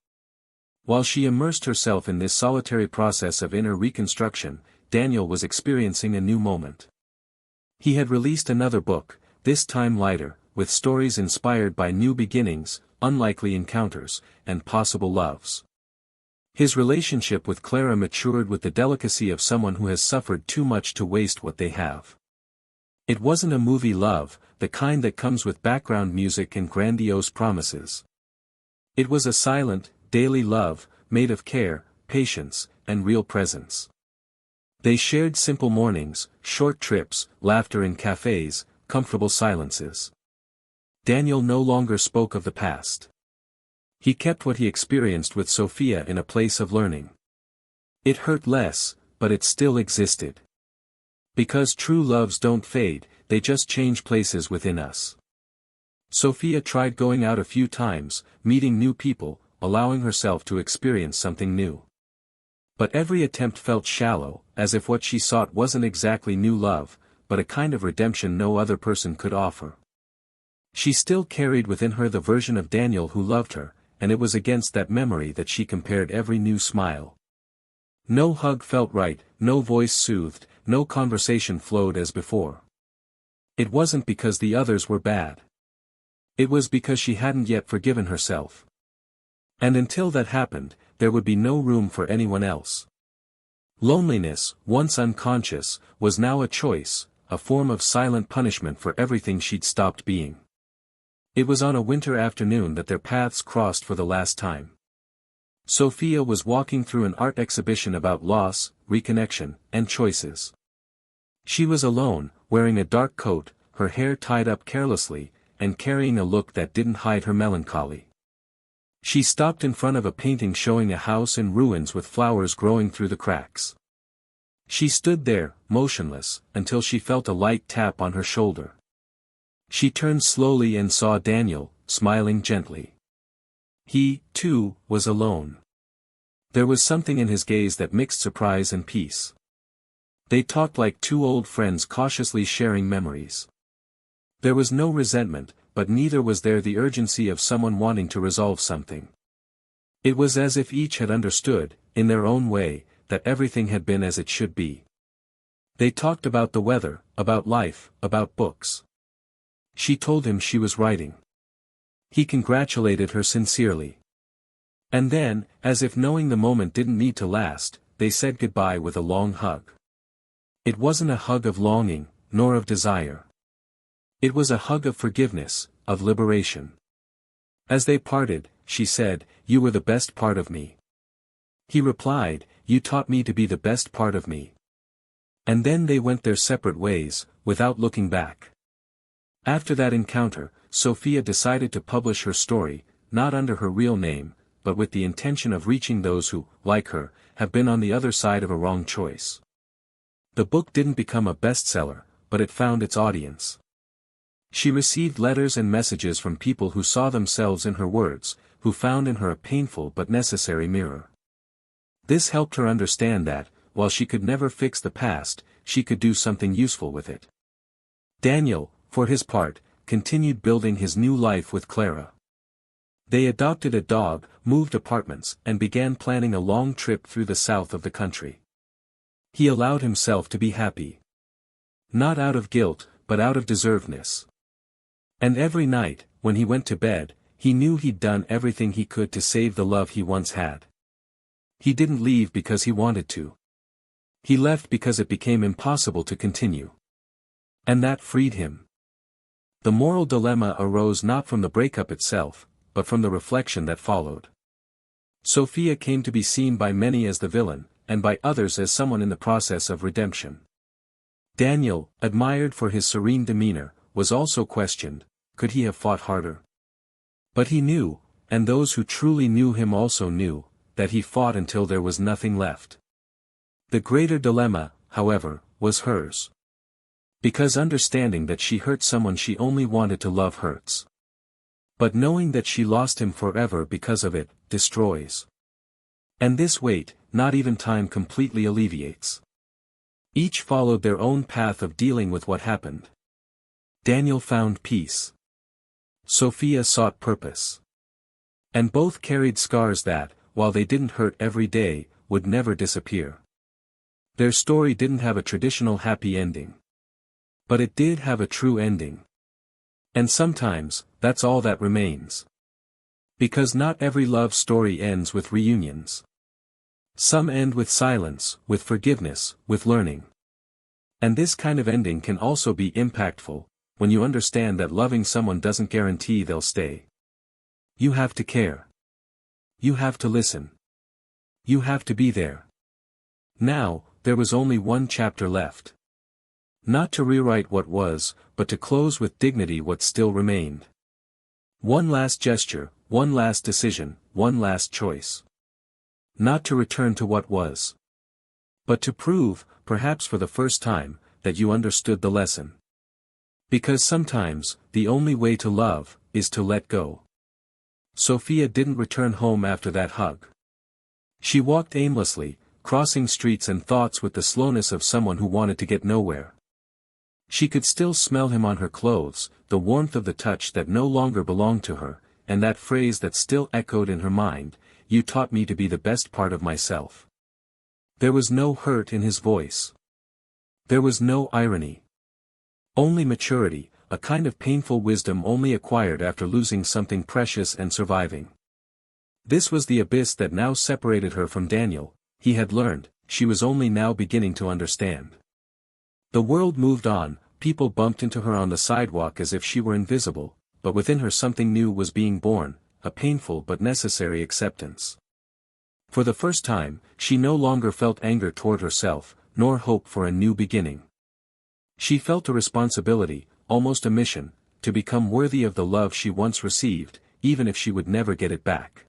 While she immersed herself in this solitary process of inner reconstruction, Daniel was experiencing a new moment. He had released another book, this time lighter, with stories inspired by new beginnings, unlikely encounters, and possible loves. His relationship with Clara matured with the delicacy of someone who has suffered too much to waste what they have. It wasn't a movie love, the kind that comes with background music and grandiose promises. It was a silent, daily love, made of care, patience, and real presence. They shared simple mornings, short trips, laughter in cafes, comfortable silences. Daniel no longer spoke of the past. He kept what he experienced with Sophia in a place of learning. It hurt less, but it still existed. Because true loves don't fade, they just change places within us. Sophia tried going out a few times, meeting new people, allowing herself to experience something new. But every attempt felt shallow, as if what she sought wasn't exactly new love, but a kind of redemption no other person could offer. She still carried within her the version of Daniel who loved her, and it was against that memory that she compared every new smile. No hug felt right, no voice soothed, no conversation flowed as before. It wasn't because the others were bad. It was because she hadn't yet forgiven herself. And until that happened, there would be no room for anyone else. Loneliness, once unconscious, was now a choice, a form of silent punishment for everything she'd stopped being. It was on a winter afternoon that their paths crossed for the last time. Sophia was walking through an art exhibition about loss, reconnection, and choices. She was alone, wearing a dark coat, her hair tied up carelessly, and carrying a look that didn't hide her melancholy. She stopped in front of a painting showing a house in ruins with flowers growing through the cracks. She stood there, motionless, until she felt a light tap on her shoulder. She turned slowly and saw Daniel, smiling gently. He, too, was alone. There was something in his gaze that mixed surprise and peace. They talked like two old friends cautiously sharing memories. There was no resentment, but neither was there the urgency of someone wanting to resolve something. It was as if each had understood, in their own way, that everything had been as it should be. They talked about the weather, about life, about books. She told him she was writing. He congratulated her sincerely. And then, as if knowing the moment didn't need to last, they said goodbye with a long hug. It wasn't a hug of longing, nor of desire. It was a hug of forgiveness, of liberation. As they parted, she said, "You were the best part of me." He replied, "You taught me to be the best part of me." And then they went their separate ways, without looking back. After that encounter, Sophia decided to publish her story, not under her real name, but with the intention of reaching those who, like her, have been on the other side of a wrong choice. The book didn't become a bestseller, but it found its audience. She received letters and messages from people who saw themselves in her words, who found in her a painful but necessary mirror. This helped her understand that, while she could never fix the past, she could do something useful with it. Daniel, for his part, continued building his new life with Clara. They adopted a dog, moved apartments, and began planning a long trip through the south of the country. He allowed himself to be happy. Not out of guilt, but out of deservedness. And every night, when he went to bed, he knew he'd done everything he could to save the love he once had. He didn't leave because he wanted to. He left because it became impossible to continue. And that freed him. The moral dilemma arose not from the breakup itself, but from the reflection that followed. Sophia came to be seen by many as the villain, and by others as someone in the process of redemption. Daniel, admired for his serene demeanor, was also questioned. Could he have fought harder? But he knew, and those who truly knew him also knew, that he fought until there was nothing left. The greater dilemma, however, was hers. Because understanding that she hurt someone she only wanted to love hurts. But knowing that she lost him forever because of it, destroys. And this weight, not even time completely alleviates. Each followed their own path of dealing with what happened. Daniel found peace. Sophia sought purpose. And both carried scars that, while they didn't hurt every day, would never disappear. Their story didn't have a traditional happy ending. But it did have a true ending. And sometimes, that's all that remains. Because not every love story ends with reunions. Some end with silence, with forgiveness, with learning. And this kind of ending can also be impactful, when you understand that loving someone doesn't guarantee they'll stay. You have to care. You have to listen. You have to be there. Now, there was only one chapter left. Not to rewrite what was, but to close with dignity what still remained. One last gesture, one last decision, one last choice. Not to return to what was. But to prove, perhaps for the first time, that you understood the lesson. Because sometimes, the only way to love, is to let go. Sophia didn't return home after that hug. She walked aimlessly, crossing streets and thoughts with the slowness of someone who wanted to get nowhere. She could still smell him on her clothes, the warmth of the touch that no longer belonged to her, and that phrase that still echoed in her mind, "You taught me to be the best part of myself." There was no hurt in his voice. There was no irony. Only maturity, a kind of painful wisdom only acquired after losing something precious and surviving. This was the abyss that now separated her from Daniel. He had learned, she was only now beginning to understand. The world moved on, people bumped into her on the sidewalk as if she were invisible, but within her something new was being born, a painful but necessary acceptance. For the first time, she no longer felt anger toward herself, nor hope for a new beginning. She felt a responsibility, almost a mission, to become worthy of the love she once received, even if she would never get it back.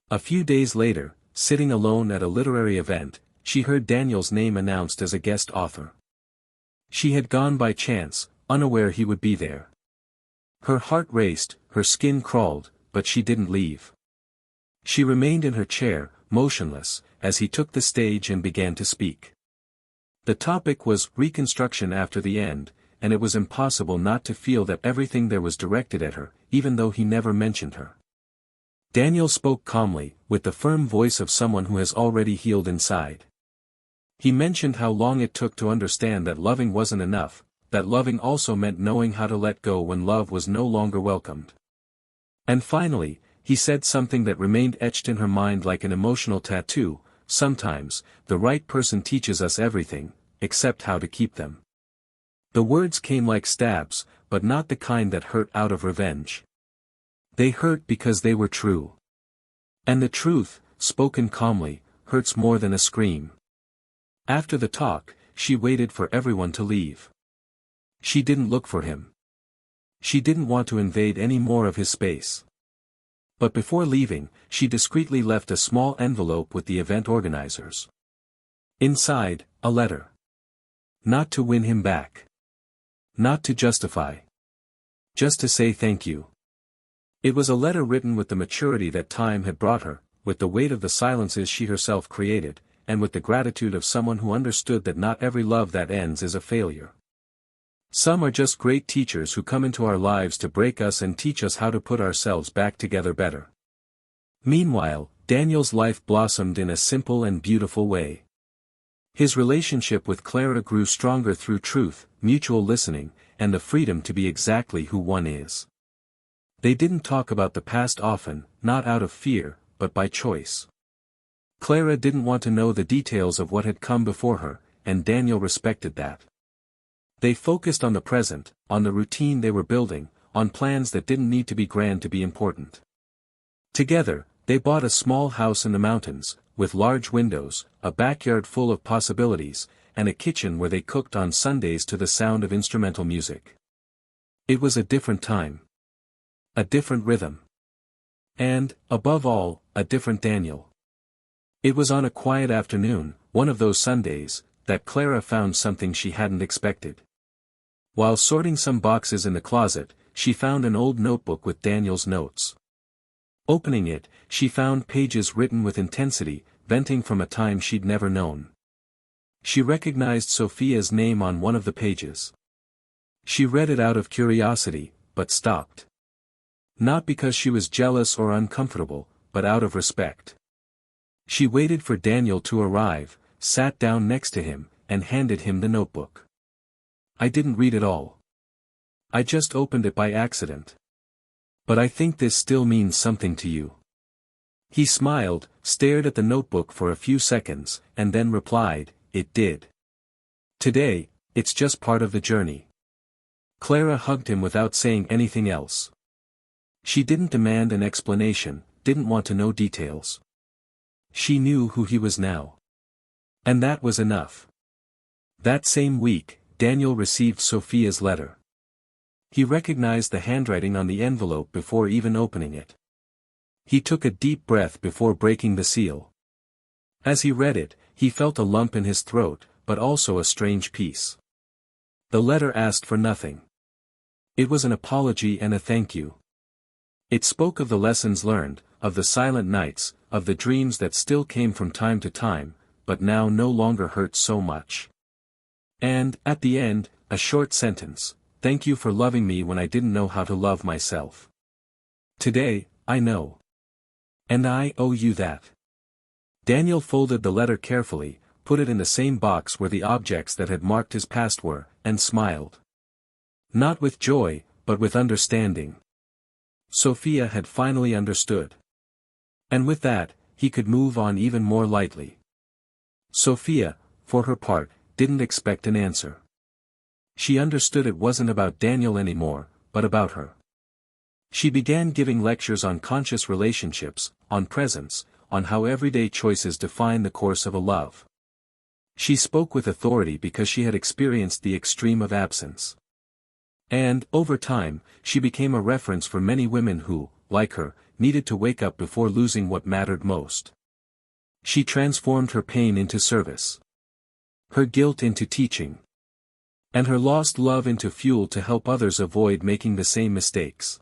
A few days later, sitting alone at a literary event, she heard Daniel's name announced as a guest author. She had gone by chance, unaware he would be there. Her heart raced, her skin crawled, but she didn't leave. She remained in her chair, motionless, as he took the stage and began to speak. The topic was reconstruction after the end, and it was impossible not to feel that everything there was directed at her, even though he never mentioned her. Daniel spoke calmly, with the firm voice of someone who has already healed inside. He mentioned how long it took to understand that loving wasn't enough, that loving also meant knowing how to let go when love was no longer welcomed. And finally, he said something that remained etched in her mind like an emotional tattoo: sometimes, the right person teaches us everything, except how to keep them. The words came like stabs, but not the kind that hurt out of revenge. They hurt because they were true. And the truth, spoken calmly, hurts more than a scream. After the talk, she waited for everyone to leave. She didn't look for him. She didn't want to invade any more of his space. But before leaving, she discreetly left a small envelope with the event organizers. Inside, a letter. Not to win him back. Not to justify. Just to say thank you. It was a letter written with the maturity that time had brought her, with the weight of the silences she herself created, and with the gratitude of someone who understood that not every love that ends is a failure. Some are just great teachers who come into our lives to break us and teach us how to put ourselves back together better. Meanwhile, Daniel's life blossomed in a simple and beautiful way. His relationship with Clara grew stronger through truth, mutual listening, and the freedom to be exactly who one is. They didn't talk about the past often, not out of fear, but by choice. Clara didn't want to know the details of what had come before her, and Daniel respected that. They focused on the present, on the routine they were building, on plans that didn't need to be grand to be important. Together, they bought a small house in the mountains, with large windows, a backyard full of possibilities, and a kitchen where they cooked on Sundays to the sound of instrumental music. It was a different time. A different rhythm. And, above all, a different Daniel. It was on a quiet afternoon, one of those Sundays, that Clara found something she hadn't expected. While sorting some boxes in the closet, she found an old notebook with Daniel's notes. Opening it, she found pages written with intensity, venting from a time she'd never known. She recognized Sophia's name on one of the pages. She read it out of curiosity, but stopped. Not because she was jealous or uncomfortable, but out of respect. She waited for Daniel to arrive, sat down next to him, and handed him the notebook. "I didn't read it all. I just opened it by accident. But I think this still means something to you." He smiled, stared at the notebook for a few seconds, and then replied, "It did. Today, it's just part of the journey." Clara hugged him without saying anything else. She didn't demand an explanation, didn't want to know details. She knew who he was now. And that was enough. That same week, Daniel received Sophia's letter. He recognized the handwriting on the envelope before even opening it. He took a deep breath before breaking the seal. As he read it, he felt a lump in his throat, but also a strange peace. The letter asked for nothing. It was an apology and a thank you. It spoke of the lessons learned, of the silent nights, of the dreams that still came from time to time, but now no longer hurt so much. And, at the end, a short sentence: "Thank you for loving me when I didn't know how to love myself. Today, I know. And I owe you that." Daniel folded the letter carefully, put it in the same box where the objects that had marked his past were, and smiled. Not with joy, but with understanding. Sophia had finally understood. And with that, he could move on even more lightly. Sophia, for her part, didn't expect an answer. She understood it wasn't about Daniel anymore, but about her. She began giving lectures on conscious relationships, on presence, on how everyday choices define the course of a love. She spoke with authority because she had experienced the extreme of absence. And, over time, she became a reference for many women who, like her, needed to wake up before losing what mattered most. She transformed her pain into service. Her guilt into teaching. And her lost love into fuel to help others avoid making the same mistakes.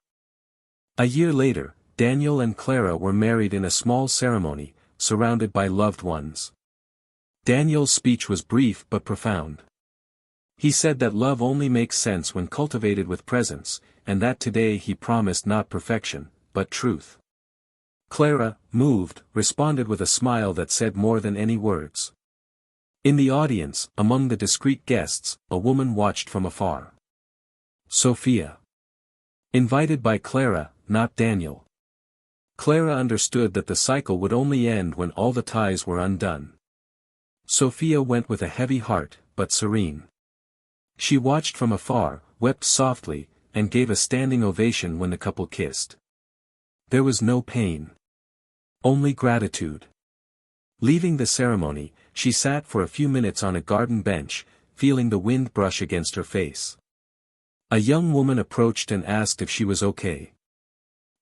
A year later, Daniel and Clara were married in a small ceremony, surrounded by loved ones. Daniel's speech was brief but profound. He said that love only makes sense when cultivated with presence, and that today he promised not perfection, but truth. Clara, moved, responded with a smile that said more than any words. In the audience, among the discreet guests, a woman watched from afar. Sophia. Invited by Clara, not Daniel. Clara understood that the cycle would only end when all the ties were undone. Sophia went with a heavy heart, but serene. She watched from afar, wept softly, and gave a standing ovation when the couple kissed. There was no pain. Only gratitude. Leaving the ceremony, she sat for a few minutes on a garden bench, feeling the wind brush against her face. A young woman approached and asked if she was okay.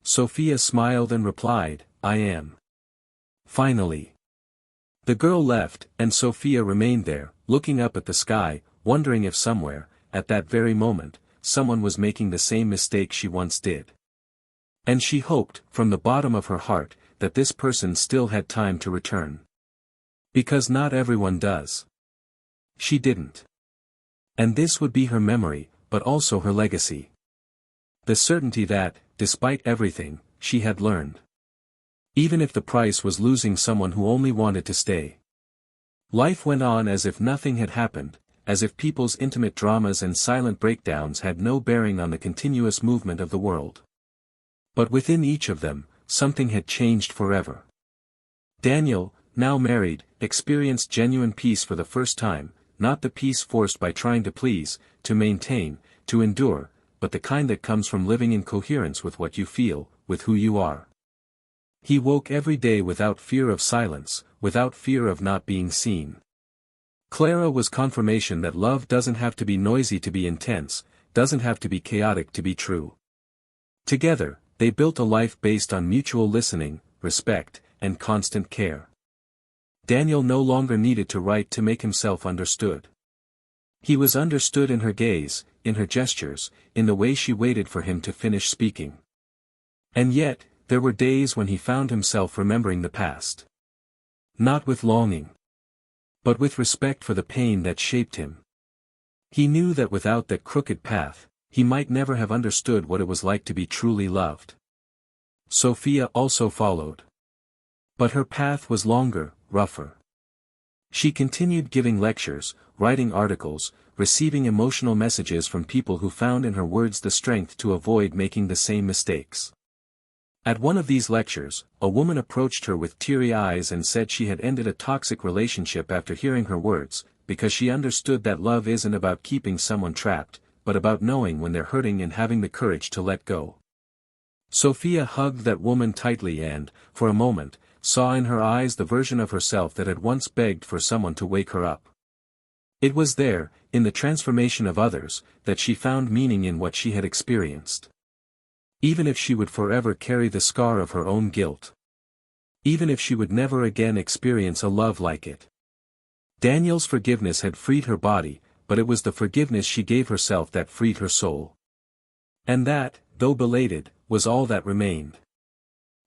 Sophia smiled and replied, "I am." Finally. The girl left, and Sophia remained there, looking up at the sky, wondering if somewhere, at that very moment, someone was making the same mistake she once did. And she hoped, from the bottom of her heart, that this person still had time to return. Because not everyone does. She didn't. And this would be her memory, but also her legacy. The certainty that, despite everything, she had learned. Even if the price was losing someone who only wanted to stay. Life went on as if nothing had happened, as if people's intimate dramas and silent breakdowns had no bearing on the continuous movement of the world. But within each of them, something had changed forever. Daniel, now married, experienced genuine peace for the first time, not the peace forced by trying to please, to maintain, to endure, but the kind that comes from living in coherence with what you feel, with who you are. He woke every day without fear of silence, without fear of not being seen. Clara was confirmation that love doesn't have to be noisy to be intense, doesn't have to be chaotic to be true. Together, they built a life based on mutual listening, respect, and constant care. Daniel no longer needed to write to make himself understood. He was understood in her gaze, in her gestures, in the way she waited for him to finish speaking. And yet, there were days when he found himself remembering the past. Not with longing, but with respect for the pain that shaped him. He knew that without that crooked path, he might never have understood what it was like to be truly loved. Sophia also followed. But her path was longer, rougher. She continued giving lectures, writing articles, receiving emotional messages from people who found in her words the strength to avoid making the same mistakes. At one of these lectures, a woman approached her with teary eyes and said she had ended a toxic relationship after hearing her words, because she understood that love isn't about keeping someone trapped, but about knowing when they're hurting and having the courage to let go. Sophia hugged that woman tightly and, for a moment, saw in her eyes the version of herself that had once begged for someone to wake her up. It was there, in the transformation of others, that she found meaning in what she had experienced. Even if she would forever carry the scar of her own guilt. Even if she would never again experience a love like it. Daniel's forgiveness had freed her body, but it was the forgiveness she gave herself that freed her soul. And that, though belated, was all that remained.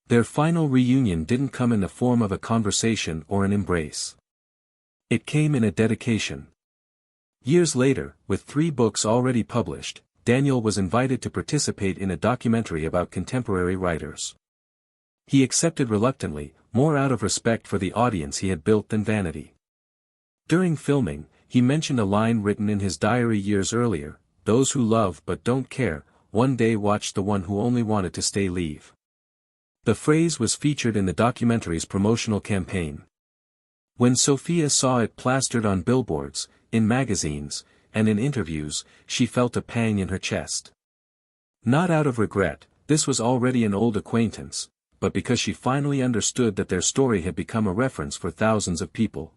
Their final reunion didn't come in the form of a conversation or an embrace. It came in a dedication. Years later, with 3 books already published, Daniel was invited to participate in a documentary about contemporary writers. He accepted reluctantly, more out of respect for the audience he had built than vanity. During filming, he mentioned a line written in his diary years earlier: "Those who love but don't care, one day watch the one who only wanted to stay leave." The phrase was featured in the documentary's promotional campaign. When Sophia saw it plastered on billboards, in magazines, and in interviews, she felt a pang in her chest. Not out of regret, this was already an old acquaintance, but because she finally understood that their story had become a reference for thousands of people.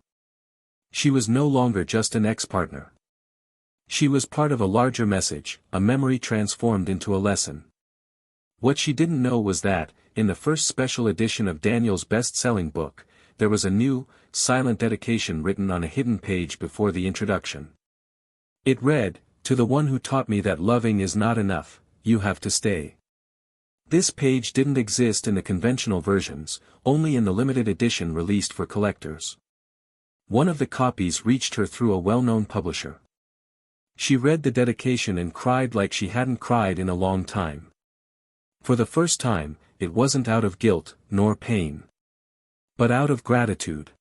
She was no longer just an ex-partner. She was part of a larger message, a memory transformed into a lesson. What she didn't know was that, in the first special edition of Daniel's best-selling book, there was a new, silent dedication written on a hidden page before the introduction. It read, "To the one who taught me that loving is not enough, you have to stay." This page didn't exist in the conventional versions, only in the limited edition released for collectors. One of the copies reached her through a well-known publisher. She read the dedication and cried like she hadn't cried in a long time. For the first time, it wasn't out of guilt, nor pain, but out of gratitude.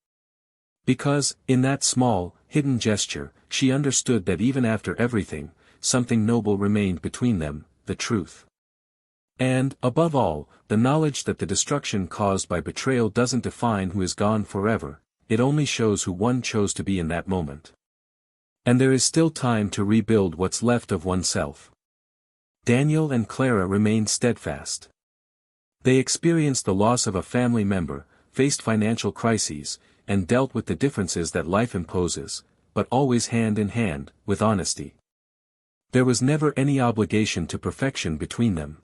Because, in that small, hidden gesture, she understood that even after everything, something noble remained between them, the truth. And, above all, the knowledge that the destruction caused by betrayal doesn't define who is gone forever, it only shows who one chose to be in that moment. And there is still time to rebuild what's left of oneself. Daniel and Clara remained steadfast. They experienced the loss of a family member, faced financial crises, and dealt with the differences that life imposes, but always hand in hand, with honesty. There was never any obligation to perfection between them.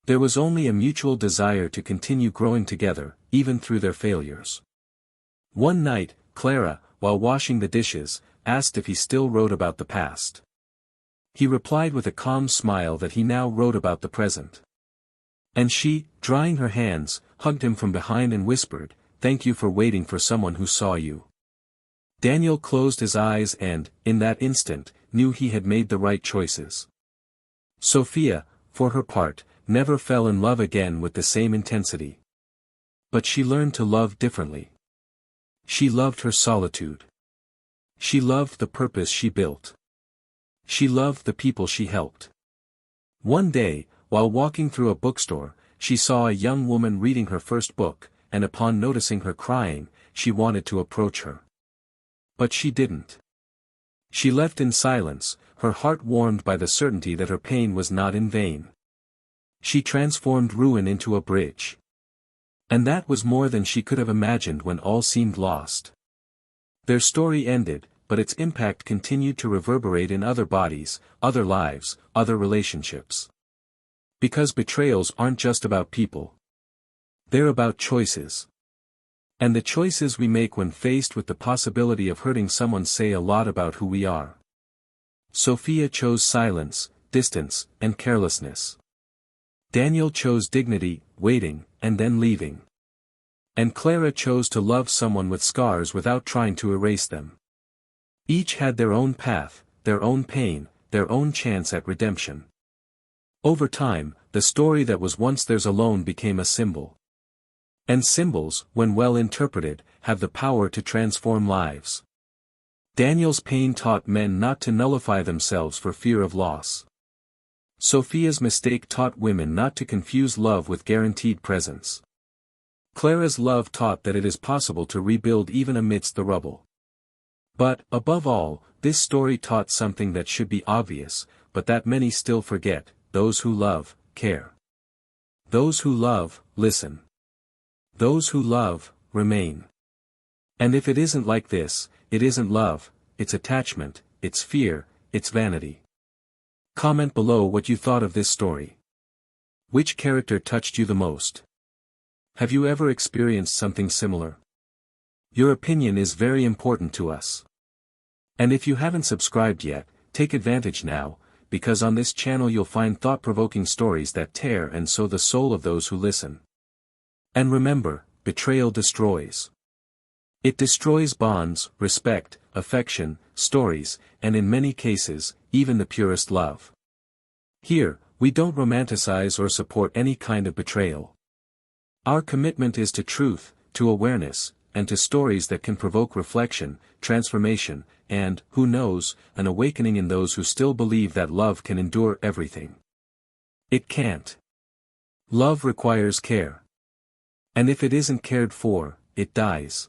There was only a mutual desire to continue growing together, even through their failures. One night, Clara, while washing the dishes, asked if he still wrote about the past. He replied with a calm smile that he now wrote about the present. And she, drying her hands, hugged him from behind and whispered, "Thank you for waiting for someone who saw you." Daniel closed his eyes and, in that instant, knew he had made the right choices. Sophia, for her part, never fell in love again with the same intensity. But she learned to love differently. She loved her solitude. She loved the purpose she built. She loved the people she helped. One day, while walking through a bookstore, she saw a young woman reading her first book, and upon noticing her crying, she wanted to approach her. But she didn't. She left in silence, her heart warmed by the certainty that her pain was not in vain. She transformed ruin into a bridge. And that was more than she could have imagined when all seemed lost. Their story ended, but its impact continued to reverberate in other bodies, other lives, other relationships. Because betrayals aren't just about people. They're about choices. And the choices we make when faced with the possibility of hurting someone say a lot about who we are. Sophia chose silence, distance, and carelessness. Daniel chose dignity, waiting, and then leaving. And Clara chose to love someone with scars without trying to erase them. Each had their own path, their own pain, their own chance at redemption. Over time, the story that was once theirs alone became a symbol. And symbols, when well interpreted, have the power to transform lives. Daniel's pain taught men not to nullify themselves for fear of loss. Sophia's mistake taught women not to confuse love with guaranteed presence. Clara's love taught that it is possible to rebuild even amidst the rubble. But, above all, this story taught something that should be obvious, but that many still forget: those who love, care. Those who love, listen. Those who love, remain. And if it isn't like this, it isn't love, it's attachment, it's fear, it's vanity. Comment below what you thought of this story. Which character touched you the most? Have you ever experienced something similar? Your opinion is very important to us. And if you haven't subscribed yet, take advantage now, because on this channel you'll find thought-provoking stories that tear and sow the soul of those who listen. And remember, betrayal destroys. It destroys bonds, respect, affection, stories, and in many cases, even the purest love. Here, we don't romanticize or support any kind of betrayal. Our commitment is to truth, to awareness, and to stories that can provoke reflection, transformation, and, who knows, an awakening in those who still believe that love can endure everything. It can't. Love requires care. And if it isn't cared for, it dies.